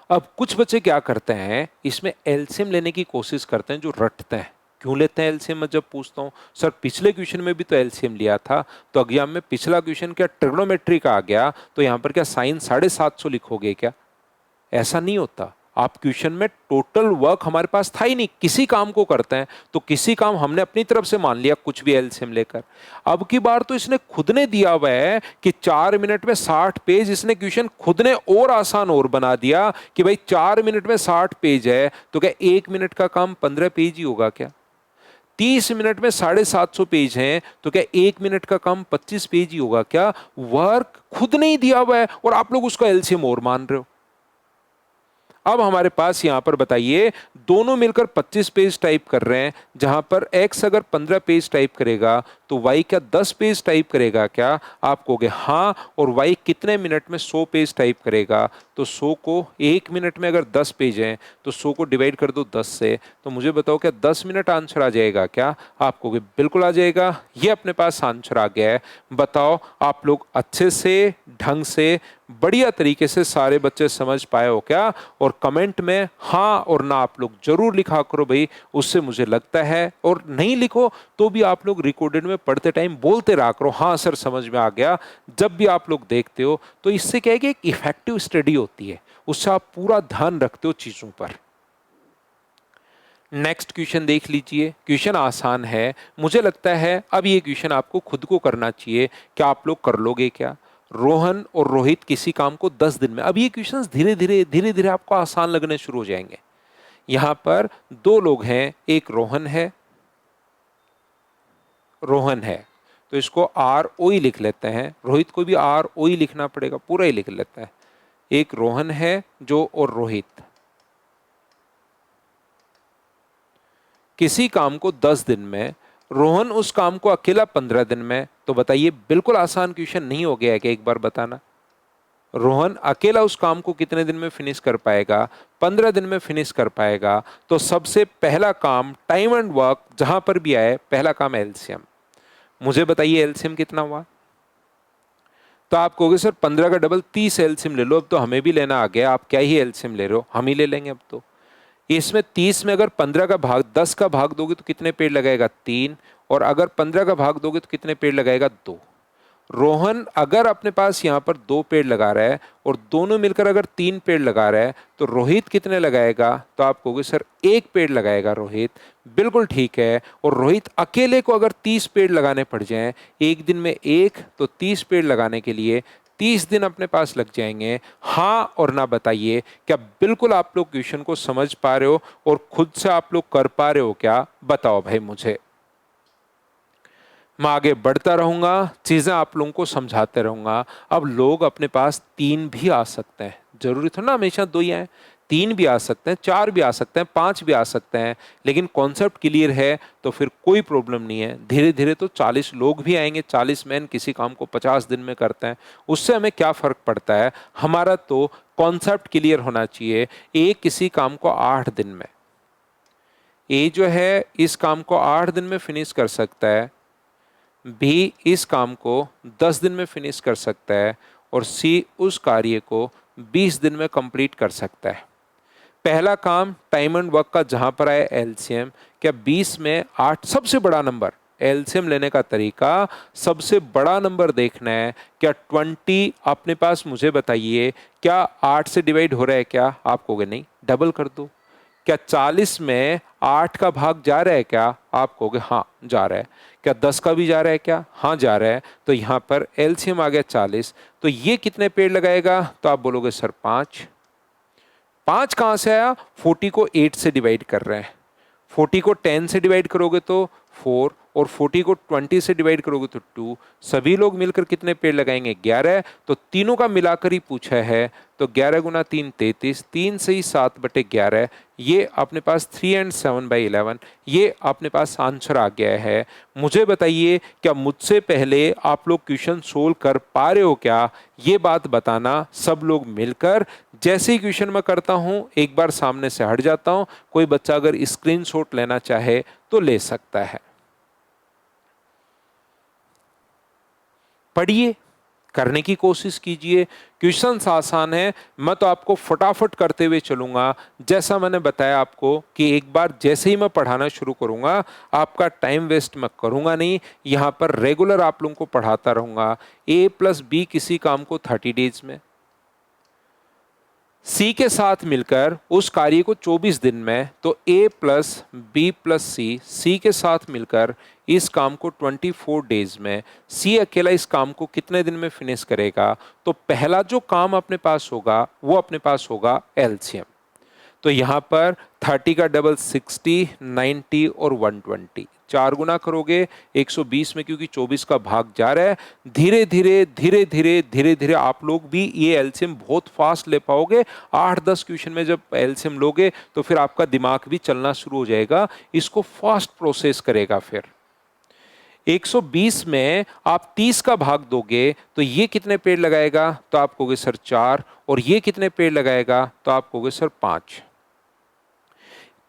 S1: अब कुछ बच्चे क्या करते हैं, इसमें एलसीएम लेने की कोशिश करते हैं, जो रटते हैं। क्यों लेते हैं एलसीएम? मैं जब पूछता हूं सर पिछले क्वेश्चन में भी तो एलसीएम लिया था, तो एग्जाम में पिछला क्वेश्चन क्या ट्रिग्नोमेट्री का आ गया, तो यहां पर क्या साइन 750 लिखोगे क्या? ऐसा नहीं होता। आप क्वेश्चन में टोटल वर्क हमारे पास था ही नहीं, किसी काम को करते हैं तो किसी काम हमने अपनी तरफ से मान लिया कुछ भी एलसीएम लेकर। अब की बार तो इसने खुद ने दिया हुआ है कि 4 मिनट में 60 पेज, इसने क्वेश्चन खुद ने और आसान और बना दिया कि भाई 4 मिनट में 60 पेज है तो क्या 1 मिनट का काम 15 पेज ही होगा क्या? 30 मिनट में 750 पेज हैं तो क्या 1 मिनट का काम 25 पेज ही होगा क्या? वर्क खुद नहीं दिया हुआ है और आप लोग उसका एलसीएम और मान रहे हो। अब हमारे पास यहां पर बताइए, दोनों मिलकर 25 पेज टाइप कर रहे हैं, जहां पर x अगर 15 पेज टाइप करेगा तो y क्या 10 पेज टाइप करेगा क्या? आप कहोगे हाँ। और y कितने मिनट में 100 पेज टाइप करेगा? तो 100 को 1 मिनट में अगर 10 पेज हैं तो 100 को डिवाइड कर दो 10 से। तो मुझे बताओ क्या 10 मिनट आंसर आ जाएगा क्या? आप कहोगे बिल्कुल आ जाएगा, ये अपने पास आंसर आ गया है। बताओ आप लोग अच्छे से, ढंग से, बढ़िया तरीके से सारे बच्चे समझ पाए हो क्या? और कमेंट में हाँ और ना आप लोग जरूर लिखा करो भाई, उससे मुझे लगता है। और नहीं लिखो तो भी आप लोग रिकॉर्डेड में पढ़ते टाइम बोलते रहा करो, हाँ सर समझ में आ गया। जब भी आप लोग देखते हो तो इससे क्या है कि एक इफेक्टिव स्टडी होती है, उससे आप पूरा ध्यान रखते हो चीजों पर। नेक्स्ट क्वेश्चन देख लीजिए, क्वेश्चन आसान है, मुझे लगता है अब ये क्वेश्चन आपको खुद को करना चाहिए। क्या आप लोग कर लोगे क्या? रोहन और रोहित किसी काम को 10 दिन में, अब ये क्वेश्चंस धीरे धीरे आपको आसान लगने शुरू हो जाएंगे। यहां पर दो लोग हैं, एक रोहन है तो इसको आर ओ ही लिख लेते हैं, रोहित को भी आर ओ ही लिखना पड़ेगा, पूरा ही लिख लेते हैं। एक रोहन है जो, और रोहित किसी काम को 10 दिन में, रोहन उस काम को अकेला 15 दिन में। तो बताइए बिल्कुल आसान क्वेश्चन नहीं हो गया है क्या? एक बार बताना, रोहन अकेला उस काम को कितने दिन में फिनिश कर पाएगा? 15 दिन में फिनिश कर पाएगा। तो सबसे पहला काम टाइम एंड वर्क जहां पर भी आए, पहला काम एलसीएम। मुझे बताइए एलसीएम कितना हुआ? तो आप कहोगे सर 15 का डबल 30 एलसीएम ले लो। अब तो हमें भी लेना आ गया, आप क्या ही एलसीएम ले रहे हो, हम ही ले लेंगे अब तो। इसमें 30 में अगर 15 का भाग 10 का भाग दोगे तो कितने पेड़ लगाएगा? 3। और अगर 15 का भाग दोगे तो कितने पेड़ लगाएगा? 2। रोहन अगर अपने पास यहाँ पर 2 पेड़ लगा रहा है और दोनों मिलकर अगर 3 पेड़ लगा रहा है तो रोहित कितने लगाएगा? तो आप कहोगे सर 1 पेड़ लगाएगा रोहित। बिल्कुल ठीक है। और रोहित अकेले को अगर 30 पेड़ लगाने पड़ जाएं, एक दिन में 1 तो 30 पेड़ लगाने के लिए 30 दिन अपने पास लग जाएंगे। हाँ और ना बताइए, क्या बिल्कुल आप लोग क्वेश्चन को समझ पा रहे हो और खुद से आप लोग कर पा रहे हो क्या? बताओ भाई मुझे। मैं आगे बढ़ता रहूंगा, चीजें आप लोगों को समझाते रहूंगा। अब लोग अपने पास 3 भी आ सकते हैं, जरूरी तो ना हमेशा 2 ही आए, 3 भी आ सकते हैं, 4 भी आ सकते हैं, 5 भी आ सकते हैं। लेकिन कॉन्सेप्ट क्लियर है तो फिर कोई प्रॉब्लम नहीं है। धीरे धीरे तो 40 लोग भी आएंगे, 40 मैन किसी काम को 50 दिन में करते हैं, उससे हमें क्या फर्क पड़ता है? हमारा तो कॉन्सेप्ट क्लियर होना चाहिए। ए किसी काम को 8 दिन में, ए जो है इस काम को 8 दिन में फिनिश कर सकता है, बी इस काम को 10 दिन में फिनिश कर सकता है, और सी उस कार्य को 20 दिन में कंप्लीट कर सकता है। पहला काम टाइम एंड वर्क का जहां पर आए एलसीएम, क्या 20 में 8 सबसे बड़ा नंबर? एलसीएम लेने का तरीका सबसे बड़ा नंबर देखना है। क्या 20 अपने पास, मुझे बताइए क्या 8 से डिवाइड हो रहा है क्या? आप कहोगे नहीं, डबल कर दो। क्या 40 में 8 का भाग जा रहा है क्या? आप कहोगे हाँ जा रहा है। क्या 10 का भी जा रहा है क्या? हाँ जा रहा है। तो यहाँ पर एलसीएम आ गया 40। तो ये कितने पेड़ लगाएगा? तो आप बोलोगे सर 5। 5 कहाँ से आया? 40 को 8 से डिवाइड कर रहे हैं, 40 को 10 से डिवाइड करोगे तो 4 और 40 को 20 से डिवाइड करोगे तो 2। सभी लोग मिलकर कितने पेड़ लगाएंगे? 11। तो तीनों का मिलाकर ही पूछा है, तो 11 गुना 3 33, 3 से ही 7/11, ये अपने पास 3 and 7/11, ये अपने पास आंसर आ गया है। मुझे बताइए क्या मुझसे पहले आप लोग क्वेश्चन सोल्व कर पा रहे हो क्या? ये बात बताना सब लोग मिलकर। जैसे ही क्वेश्चन मैं करता हूं एक बार सामने से हट जाता हूं, कोई बच्चा अगर स्क्रीनशॉट लेना चाहे तो ले सकता है। पढ़िए, करने की कोशिश कीजिए। क्वेश्चंस आसान है, मैं तो आपको फटाफट करते हुए चलूंगा। जैसा मैंने बताया आपको कि एक बार जैसे ही मैं पढ़ाना शुरू करूंगा, आपका टाइम वेस्ट मैं करूंगा नहीं, यहां पर रेगुलर आप लोगों को पढ़ाता रहूंगा। A+B किसी काम को 30 डेज में, सी के साथ मिलकर उस कार्य को 24 दिन में, तो A+B+C, सी के साथ मिलकर इस काम को 24 डेज में, सी अकेला इस काम को कितने दिन में फिनिश करेगा? तो पहला जो काम अपने पास होगा वो अपने पास होगा एलसीएम। तो यहां पर 30 का डबल 60, 90 और 120, 4 गुना करोगे 120 में, क्योंकि 24 का भाग जा रहा है। धीरे धीरे धीरे धीरे धीरे धीरे आप लोग भी ये एलसीएम बहुत फास्ट ले पाओगे। 8-10 क्वेश्चन में जब एलसीएम लोगे तो फिर आपका दिमाग भी चलना शुरू हो जाएगा, इसको फास्ट प्रोसेस करेगा। फिर 120 में आप 30 का भाग दोगे तो ये कितने पेड़ लगाएगा? तो आप कहोगे सर 4। और ये कितने पेड़ लगाएगा? तो आप कहोगे सर 5।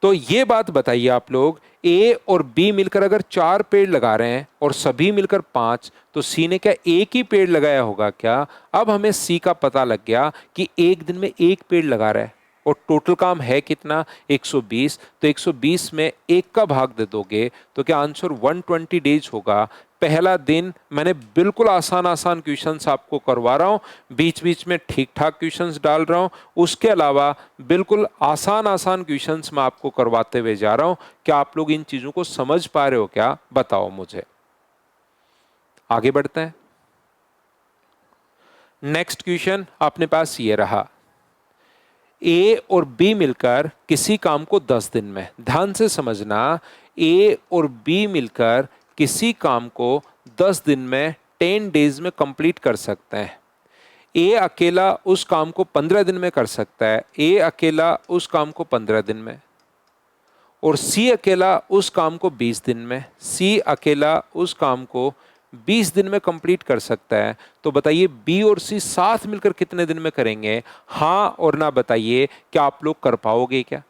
S1: तो ये बात बताइए आप लोग, ए और बी मिलकर अगर 4 पेड़ लगा रहे हैं और सभी मिलकर 5, तो सी ने क्या एक ही पेड़ लगाया होगा क्या? अब हमें सी का पता लग गया कि एक दिन में एक पेड़ लगा रहा है और टोटल काम है कितना? 120। तो 120 में एक का भाग दे दोगे तो क्या आंसर 120 डेज होगा। पहला दिन मैंने बिल्कुल आसान आसान क्वेश्चंस आपको करवा रहा हूं, बीच बीच में ठीक ठाक क्वेश्चंस डाल रहा हूं, उसके अलावा बिल्कुल आसान आसान क्वेश्चंस मैं आपको करवाते हुए जा रहा हूं। क्या आप लोग इन चीजों को समझ पा रहे हो क्या? बताओ मुझे। आगे बढ़ते हैं। नेक्स्ट क्वेश्चन अपने पास ये रहा, ए और बी मिलकर किसी काम को 10 दिन में, ध्यान से समझना, ए और बी मिलकर किसी काम को 10 दिन में 10 डेज में कंप्लीट कर सकते हैं। ए अकेला उस काम को 15 दिन में कर सकता है, ए अकेला उस काम को 15 दिन में, और सी अकेला उस काम को 20 दिन में, सी अकेला उस काम को 20 दिन में कंप्लीट कर सकता है। तो बताइए बी और सी साथ मिलकर कितने दिन में करेंगे? हाँ और ना बताइए, क्या आप लोग कर पाओगे क्या?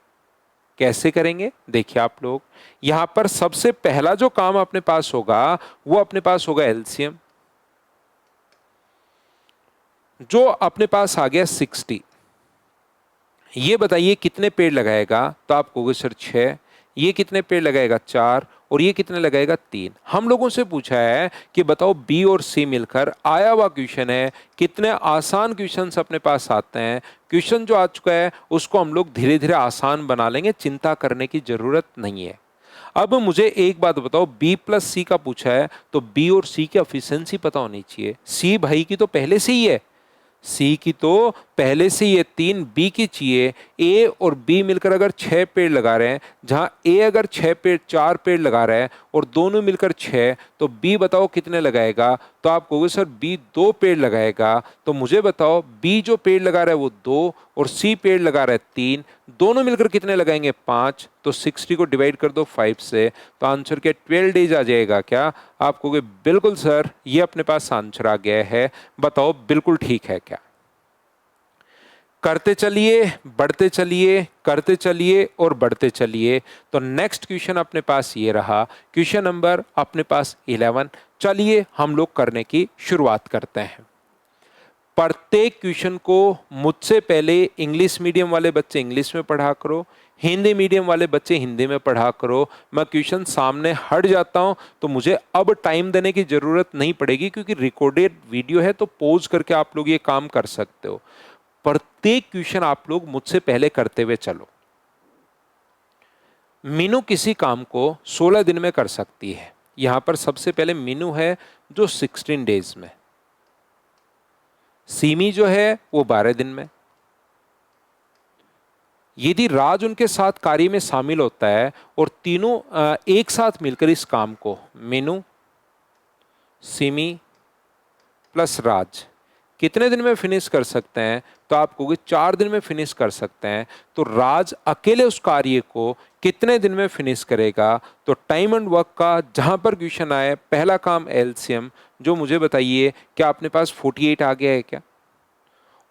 S1: कैसे करेंगे? देखिए आप लोग, यहां पर सबसे पहला जो काम अपने पास होगा वो अपने पास होगा एलसीएम, जो अपने पास आ गया 60। ये बताइए कितने पेड़ लगाएगा? तो आप कहोगे सर 6। ये कितने पेड़ लगाएगा? 4। और ये कितने लगाएगा? 3। हम लोगों से पूछा है कि बताओ बी और सी मिलकर, आया हुआ क्वेश्चन है, कितने आसान क्वेश्चंस अपने पास आते हैं। क्वेश्चन जो आ चुका है उसको हम लोग धीरे धीरे आसान बना लेंगे, चिंता करने की जरूरत नहीं है। अब मुझे एक बात बताओ, B+C का पूछा है तो बी और सी की एफिशिएंसी पता होनी चाहिए। सी भाई की तो पहले से ही है, सी की तो पहले से ये 3, बी की चाहिए। ए और बी मिलकर अगर 6 पेड़ लगा रहे हैं, जहां ए अगर 4 पेड़ लगा रहा है और दोनों मिलकर 6, तो बी बताओ कितने लगाएगा? तो आप कहोगे सर बी 2 पेड़ लगाएगा। तो मुझे बताओ बी जो पेड़ लगा रहा है वो 2 और सी पेड़ लगा रहा है 3, दोनों मिलकर कितने लगाएंगे? 5। तो 60 को डिवाइड कर दो 5 से, तो आंसर क्या 12 डेज आ जाएगा क्या? आप कहोगे बिल्कुल सर, ये अपने पास आंसर आ गया है। बताओ बिल्कुल ठीक है क्या? करते चलिए, बढ़ते चलिए, करते चलिए और बढ़ते चलिए। तो नेक्स्ट क्वेश्चन अपने पास ये रहा, क्वेश्चन नंबर अपने पास 11। चलिए हम लोग करने की शुरुआत करते हैं। प्रत्येक क्वेश्चन को मुझसे पहले इंग्लिश मीडियम वाले बच्चे इंग्लिश में पढ़ा करो, हिंदी मीडियम वाले बच्चे हिंदी में पढ़ा करो। मैं क्वेश्चन सामने हट जाता हूं तो मुझे अब टाइम देने की जरूरत नहीं पड़ेगी, क्योंकि रिकॉर्डेड वीडियो है, तो पॉज करके आप लोग ये काम कर सकते हो। प्रत्येक क्वेश्चन आप लोग मुझसे पहले करते हुए चलो। मीनू किसी काम को 16 दिन में कर सकती है। यहां पर सबसे पहले मीनू है जो 16 डेज में, सीमी जो है वो 12 दिन में, यदि राज उनके साथ कार्य में शामिल होता है और तीनों एक साथ मिलकर इस काम को, मीनू, सिमी प्लस राज, कितने दिन में फिनिश कर सकते हैं? तो आप कहोगे 4 दिन में फिनिश कर सकते हैं। तो राज अकेले उस कार्य को कितने दिन में फिनिश करेगा? तो टाइम एंड वर्क का जहां पर क्वेश्चन आए, पहला काम एलसीएम, जो मुझे बताइए क्या अपने पास 48 आ गया है क्या?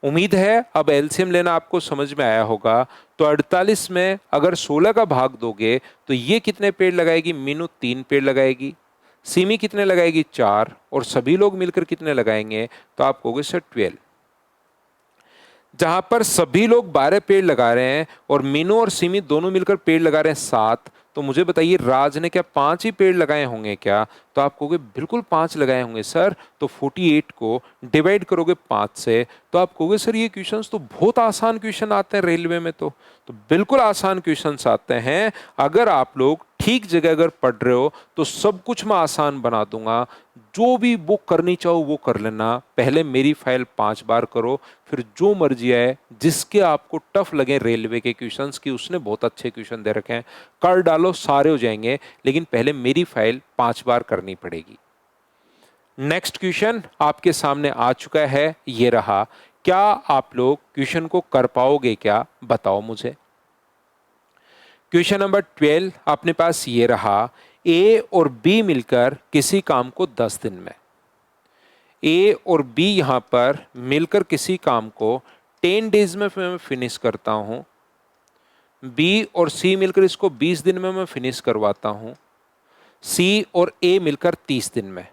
S1: उम्मीद है अब एलसीएम लेना आपको समझ में आया होगा। तो 48 में अगर 16 का भाग दोगे तो ये कितने पेड़ लगाएगी? मीनू 3 पेड़ लगाएगी। सिमी कितने लगाएगी? 4। और सभी लोग मिलकर कितने लगाएंगे? तो आप कहोगे सर 12। जहां पर सभी लोग 12 पेड़ लगा रहे हैं और मीनू और सिमी दोनों मिलकर पेड़ लगा रहे हैं 7, तो मुझे बताइए राज ने क्या 5 ही पेड़ लगाए होंगे क्या? तो आप कहोगे बिल्कुल 5 लगाए होंगे सर। तो 48 को डिवाइड करोगे 5 से, तो आप कहोगे सर ये क्वेश्चंस तो बहुत आसान क्वेश्चन आते हैं रेलवे में। तो बिल्कुल आसान क्वेश्चंस आते हैं। अगर आप लोग ठीक जगह अगर पढ़ रहे हो तो सब कुछ मैं आसान बना दूंगा। जो भी वो करनी चाहो वो कर लेना। पहले मेरी फाइल 5 बार करो, फिर जो मर्जी आए, जिसके आपको टफ लगे रेलवे के क्वेश्चंस की, उसने बहुत अच्छे क्वेश्चन दे रखे हैं, कर डालो, सारे हो जाएंगे। लेकिन पहले मेरी फाइल 5 बार करनी पड़ेगी। नेक्स्ट क्वेश्चन आपके सामने आ चुका है, ये रहा। क्या आप लोग क्वेश्चन को कर पाओगे क्या? बताओ मुझे। क्वेश्चन नंबर 12 अपने पास ये रहा। ए और बी मिलकर किसी काम को 10 दिन में, ए और बी यहां पर मिलकर किसी काम को 10 डेज में मैं फिनिश करता हूं। बी और सी मिलकर इसको 20 दिन में मैं फिनिश करवाता हूं। सी और ए मिलकर 30 दिन में,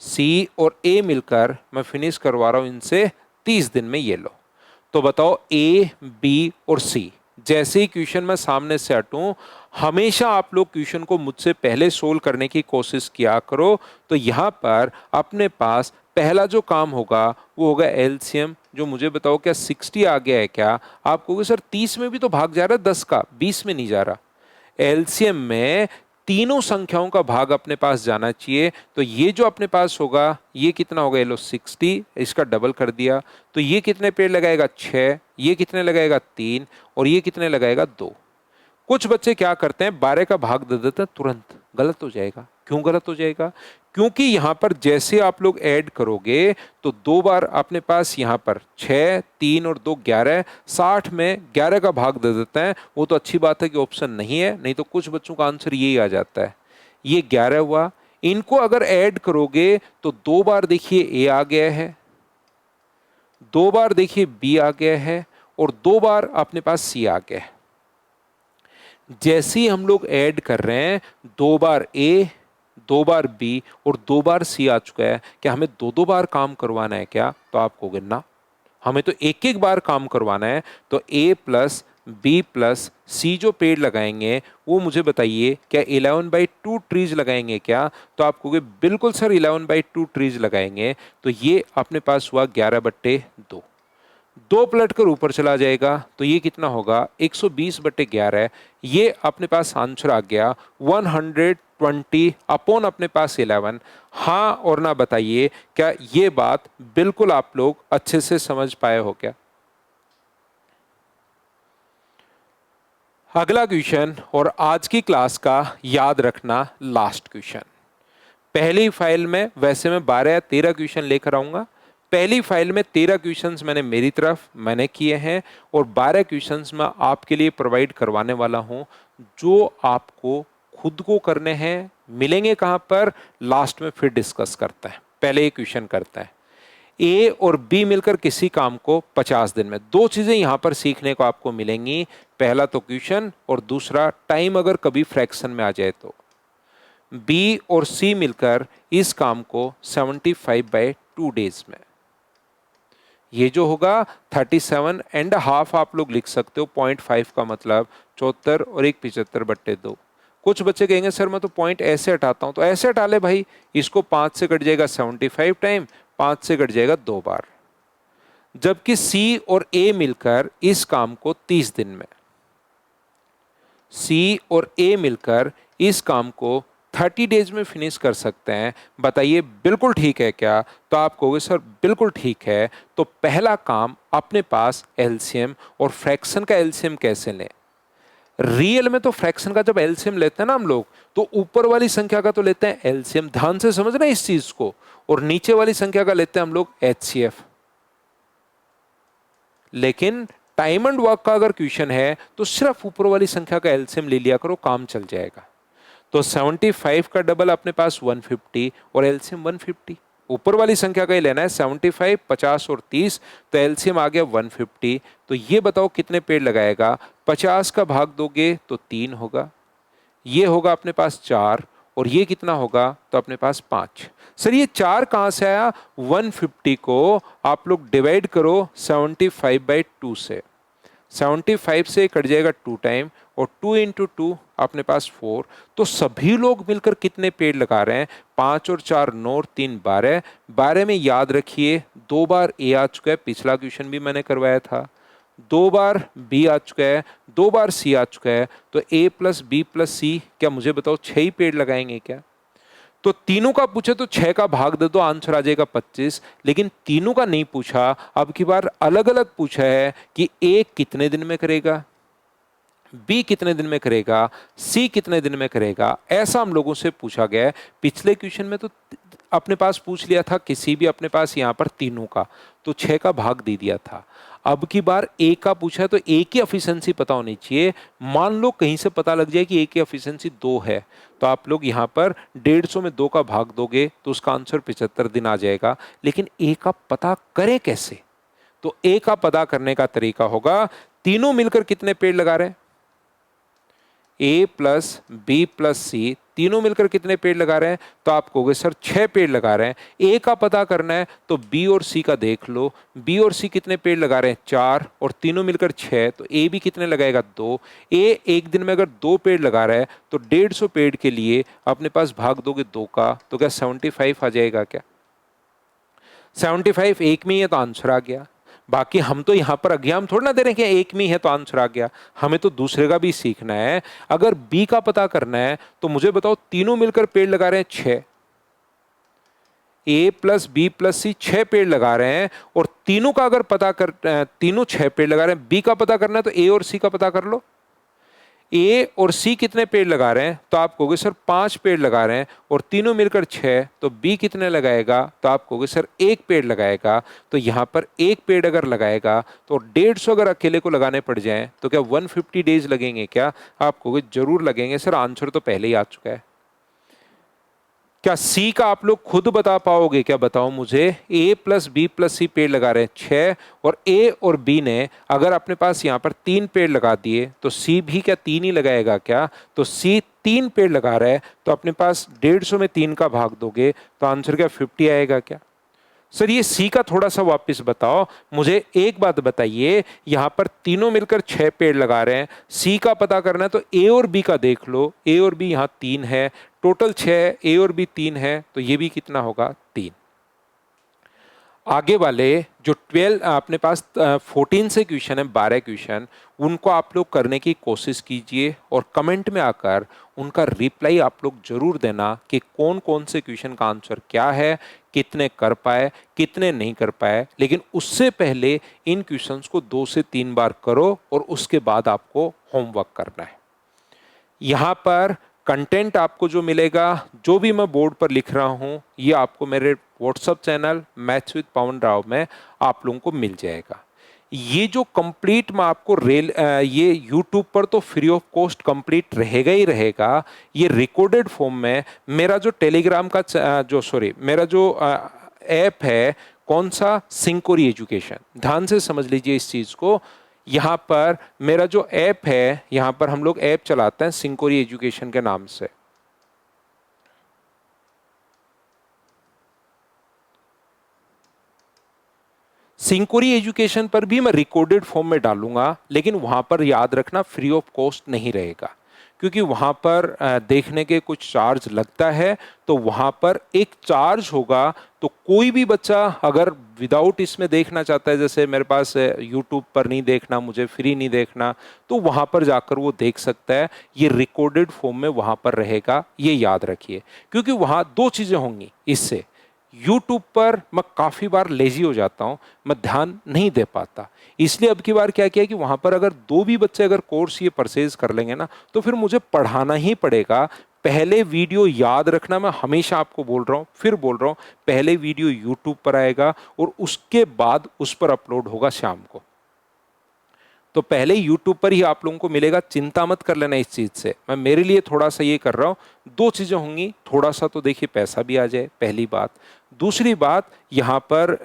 S1: सी और ए मिलकर मैं फिनिश करवा रहा हूं इनसे 30 दिन में। ये लो। तो बताओ ए, बी और सी, जैसे ही क्वेश्चन मैं सामने से हटूं, हमेशा आप लोग क्वेश्चन को मुझसे पहले सोल्व करने की कोशिश किया करो। तो यहां पर अपने पास पहला जो काम होगा वो होगा एलसीएम। जो मुझे बताओ क्या 60 आ गया है क्या? आप कहोगे सर 30 में भी तो भाग जा रहा है 10 का, 20 में नहीं जा रहा। एलसीएम में तीनों संख्याओं का भाग अपने पास जाना चाहिए। तो ये जो अपने पास होगा ये कितना होगा? ये लो 60, इसका डबल कर दिया। तो ये कितने पेड़ लगाएगा? 6। ये कितने लगाएगा? 3। और ये कितने लगाएगा? 2। कुछ बच्चे क्या करते हैं, 12 का भाग दे देते हैं तुरंत। गलत हो जाएगा। क्यों गलत हो जाएगा? क्योंकि यहां पर जैसे आप लोग ऐड करोगे तो 2 बार अपने पास यहां पर 6, 3 और 2 11, 60 में 11 का भाग दे देते हैं। वो तो अच्छी बात है कि ऑप्शन नहीं है, नहीं तो कुछ बच्चों का आंसर यही आ जाता है। ये 11 हुआ। इनको अगर ऐड करोगे तो 2 बार देखिए ए आ गया है, 2 बार देखिए बी आ गया है और 2 बार अपने पास सी आ गया है। जैसे ही हम लोग ऐड कर रहे हैं 2 बार ए, 2 बार बी और 2 बार सी आ चुका है। क्या हमें 2-2 बार काम करवाना है क्या? तो आप कहोगे ना, हमें तो एक एक बार काम करवाना है। तो ए प्लस बी प्लस सी जो पेड़ लगाएंगे वो मुझे बताइए क्या 11/2 ट्रीज लगाएंगे क्या? तो आप कहोगे बिल्कुल सर 11/2 ट्रीज लगाएंगे। तो ये अपने पास हुआ 11/2। 2 पलट कर ऊपर चला जाएगा तो ये कितना होगा? 120/11। ये अपने पास आंसर आ गया 120 अपॉन अपने पास 11। हाँ और ना बताइए क्या ये बात बिल्कुल आप लोग अच्छे से समझ पाए हो क्या? अगला क्वेश्चन और आज की क्लास का याद रखना लास्ट क्वेश्चन। पहली फाइल में वैसे मैं 12 या 13 क्वेश्चन लेकर आऊंगा। पहली फाइल में 13 क्वेश्चंस मैंने मेरी तरफ मैंने किए हैं और 12 क्वेश्चंस मैं आपके लिए प्रोवाइड करवाने वाला हूं, जो आपको खुद को करने हैं। मिलेंगे कहां पर? लास्ट में फिर डिस्कस करते हैं। पहले ये क्वेश्चन करते हैं। ए और बी मिलकर किसी काम को 50 दिन में। 2 चीजें यहां पर सीखने को आपको मिलेंगी। पहला तो क्वेश्चन और दूसरा टाइम अगर कभी फ्रैक्शन में आ जाए तो। बी और सी मिलकर इस काम को 75/2 डेज में। ये जो होगा 37.5 आप लोग लिख सकते हो। 0.5 का मतलब 74 और 1 75/2। कुछ बच्चे कहेंगे सर मैं तो पॉइंट ऐसे हटाता हूं, तो ऐसे हटा ले भाई। इसको 5 से कट जाएगा 75 टाइम, 5 से कट जाएगा 2 बार। जबकि सी और ए मिलकर इस काम को 30 दिन में, सी और ए मिलकर इस काम को 30 डेज में फिनिश कर सकते हैं, बताइए बिल्कुल ठीक है क्या? तो आप कहोगे सर बिल्कुल ठीक है। तो पहला काम, अपने पास एलसीएम और फ्रैक्शन का एलसीएम कैसे लें। रियल में तो फ्रैक्शन का जब एलसीएम लेते हैं ना हम लोग, तो ऊपर वाली संख्या का तो लेते हैं एलसीएम, ध्यान से समझना इस चीज को, और नीचे वाली संख्या का लेते हैं हम लोग एचसीएफ। लेकिन टाइम एंड वर्क का अगर क्वेश्चन है तो सिर्फ ऊपर वाली संख्या का एलसीएम ले लिया करो, काम चल जाएगा। तो 75 का डबल अपने पास 150 और एलसीएम 150। ऊपर वाली संख्या का ही लेना है, 75, 50 और 30, तो एलसीएम आ गया 150। तो ये बताओ कितने पेड़ लगाएगा। 50 का भाग दोगे तो 3 होगा, ये होगा अपने पास 4, और ये कितना होगा तो अपने पास 5। सर ये 4 कहां से आया? 150 को आप लोग डिवाइड करो 75/2 से। 75 से कट जाएगा 2 टाइम, और 2 × 2 अपने पास 4। तो सभी लोग मिलकर कितने पेड़ लगा रहे हैं? 5 और 4 9 और 3 12। 12 में याद रखिए 2 बार ए आ चुका है, पिछला क्वेश्चन भी मैंने करवाया था। 2 बार बी आ चुका है, 2 बार सी आ चुका है। तो ए प्लस बी प्लस सी, क्या मुझे बताओ 6 ही पेड़ लगाएंगे क्या? तो तीनों का पूछे तो 6 का भाग दे दो, आंसर आ जाएगा 25। लेकिन तीनों का नहीं पूछा, अब की बार अलग अलग पूछा है कि ए कितने दिन में करेगा, बी कितने दिन में करेगा, सी कितने दिन में करेगा। ऐसा हम लोगों से पूछा गया है। पिछले क्वेश्चन में तो अपने पास पूछ लिया था किसी भी अपने पास यहाँ पर तीनों का, तो 6 का भाग दे दिया था। अब की बार ए का पूछा है तो ए की एफिशिएंसी पता होनी चाहिए। मान लो कहीं से पता लग जाए कि ए की एफिशिएंसी 2 है, तो आप लोग यहाँ पर 150 में 2 का भाग दोगे तो उसका आंसर 75 दिन आ जाएगा। लेकिन ए का पता करें कैसे? तो ए का पता करने का तरीका होगा, तीनों मिलकर कितने पेड़ लगा रहे हैं? ए प्लस बी प्लस सी, तीनों मिलकर कितने पेड़ लगा रहे हैं? तो आप कहोगे सर 6 पेड़ लगा रहे हैं। ए का पता करना है तो बी और सी का देख लो, बी और सी कितने पेड़ लगा रहे हैं? 4, और तीनों मिलकर 6, तो ए भी कितने लगाएगा? 2। ए एक दिन में अगर 2 पेड़ लगा रहा है तो 150 पेड़ के लिए अपने पास भाग दोगे 2 का, तो क्या 75 आ जाएगा क्या? 75 एक में ही है तो आंसर आ गया। बाकी हम तो यहां पर एग्जाम थोड़ा ना दे रहे हैं कि एक में ही है तो आंसर आ गया, हमें तो दूसरे का भी सीखना है। अगर बी का पता करना है तो मुझे बताओ, तीनों मिलकर पेड़ लगा रहे हैं 6, ए प्लस बी प्लस सी 6 पेड़ लगा रहे हैं, और तीनों का अगर पता कर, तीनों 6 पेड़ लगा रहे हैं, बी का पता करना है तो ए और सी का पता कर लो। ए और सी कितने पेड़ लगा रहे हैं? तो आप कहोगे सर 5 पेड़ लगा रहे हैं, और तीनों मिलकर 6, तो बी कितने लगाएगा? तो आप कहोगे सर 1 पेड़ लगाएगा। तो यहाँ पर 1 पेड़ अगर लगाएगा तो 150 अगर अकेले को लगाने पड़ जाए तो क्या 150 डेज लगेंगे क्या? आप कहोगे जरूर लगेंगे सर, आंसर तो पहले ही आ चुका है। क्या सी का आप लोग खुद बता पाओगे क्या? बताओ मुझे। ए प्लस बी प्लस सी पेड़ लगा रहे हैं 6, और ए और बी ने अगर अपने पास यहाँ पर 3 पेड़ लगा दिए तो सी भी क्या 3 ही लगाएगा क्या? तो सी 3 पेड़ लगा रहा है, तो अपने पास 150 में 3 का भाग दोगे तो आंसर क्या 50 आएगा क्या? सर ये सी का थोड़ा सा वापस बताओ मुझे। एक बात बताइए, यहां पर तीनों मिलकर 6 पेड़ लगा रहे हैं, सी का पता करना है तो ए और बी का देख लो। ए और बी यहां 3 है, टोटल 6, ए और बी 3 है, तो ये भी कितना होगा? 3। आगे वाले जो 12 अपने पास 14 से क्वेश्चन है, 12 क्वेश्चन, उनको आप लोग करने की कोशिश कीजिए, और कमेंट में आकर उनका रिप्लाई आप लोग जरूर देना कि कौन कौन से क्वेश्चन का आंसर क्या है, कितने कर पाए, कितने नहीं कर पाए। लेकिन उससे पहले इन क्वेश्चंस को 2 से 3 बार करो, और उसके बाद आपको होमवर्क करना है। यहाँ पर कंटेंट आपको जो मिलेगा, जो भी मैं बोर्ड पर लिख रहा हूँ, ये आपको मेरे WhatsApp channel maths with Pavan Rao में आप लोगों को मिल जाएगा। ये जो कंप्लीट मैं आपको ये यूट्यूब पर तो फ्री ऑफ कॉस्ट कंप्लीट रहेगा ही रहेगा। ये रिकॉर्डेड फॉर्म में मेरा जो टेलीग्राम का मेरा जो ऐप है, कौन सा? सिंकोरी एजुकेशन। ध्यान से समझ लीजिए इस चीज को। यहाँ पर मेरा जो ऐप है, यहाँ पर हम लोग ऐप चलाते हैं सिंकोरी एजुकेशन के नाम से। सिंकोरी एजुकेशन पर भी मैं रिकॉर्डेड फॉर्म में डालूंगा, लेकिन वहां पर याद रखना फ्री ऑफ कॉस्ट नहीं रहेगा, क्योंकि वहाँ पर देखने के कुछ चार्ज लगता है, तो वहाँ पर एक चार्ज होगा। तो कोई भी बच्चा अगर विदाउट इसमें देखना चाहता है, जैसे मेरे पास यूट्यूब पर नहीं देखना, मुझे फ्री नहीं देखना, तो वहाँ पर जाकर वो देख सकता है। ये रिकॉर्डेड फॉर्म में वहाँ पर रहेगा, ये याद रखिए। क्योंकि वहाँ दो चीज़ें होंगी इससे। यूट्यूब पर मैं काफ़ी बार लेजी हो जाता हूँ, मैं ध्यान नहीं दे पाता, इसलिए अब की बार क्या किया कि वहाँ पर अगर दो भी बच्चे अगर कोर्स ये परचेज कर लेंगे ना, तो फिर मुझे पढ़ाना ही पड़ेगा। पहले वीडियो याद रखना, मैं हमेशा आपको बोल रहा हूँ, फिर बोल रहा हूँ, पहले वीडियो यूट्यूब पर आएगा और उसके बाद उस पर अपलोड होगा शाम को। तो पहले यूट्यूब पर ही आप लोगों को मिलेगा, चिंता मत कर लेना इस चीज़ से। मैं मेरे लिए थोड़ा सा ये कर रहा हूँ, दो चीज़ें होंगी, थोड़ा सा तो देखिए पैसा भी आ जाए, पहली बात। दूसरी बात यहाँ पर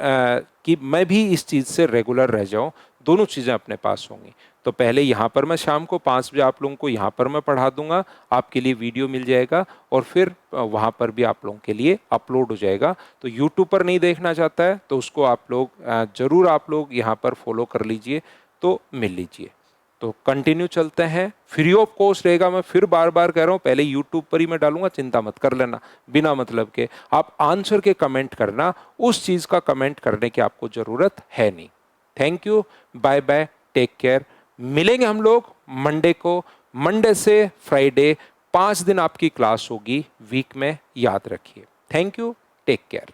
S1: कि मैं भी इस चीज़ से रेगुलर रह जाऊँ, दोनों चीज़ें अपने पास होंगी। तो पहले यहाँ पर मैं शाम को 5 बजे आप लोगों को यहाँ पर मैं पढ़ा दूंगा, आपके लिए वीडियो मिल जाएगा और फिर वहाँ पर भी आप लोगों के लिए अपलोड हो जाएगा। तो यूट्यूब पर नहीं देखना चाहता है तो उसको आप लोग ज़रूर आप लोग यहाँ पर फॉलो कर लीजिए, तो मिल लीजिए। तो कंटिन्यू चलते हैं, फ्री ऑफ कॉस्ट रहेगा। मैं फिर बार बार कह रहा हूँ, पहले यूट्यूब पर ही मैं डालूंगा, चिंता मत कर लेना बिना मतलब के। आप आंसर के कमेंट करना, उस चीज़ का कमेंट करने की आपको ज़रूरत है नहीं। Thank you, bye bye, take care. मिलेंगे हम लोग मंडे को, मंडे से फ्राइडे 5 दिन आपकी क्लास होगी वीक में, याद रखिए। Thank you, take care.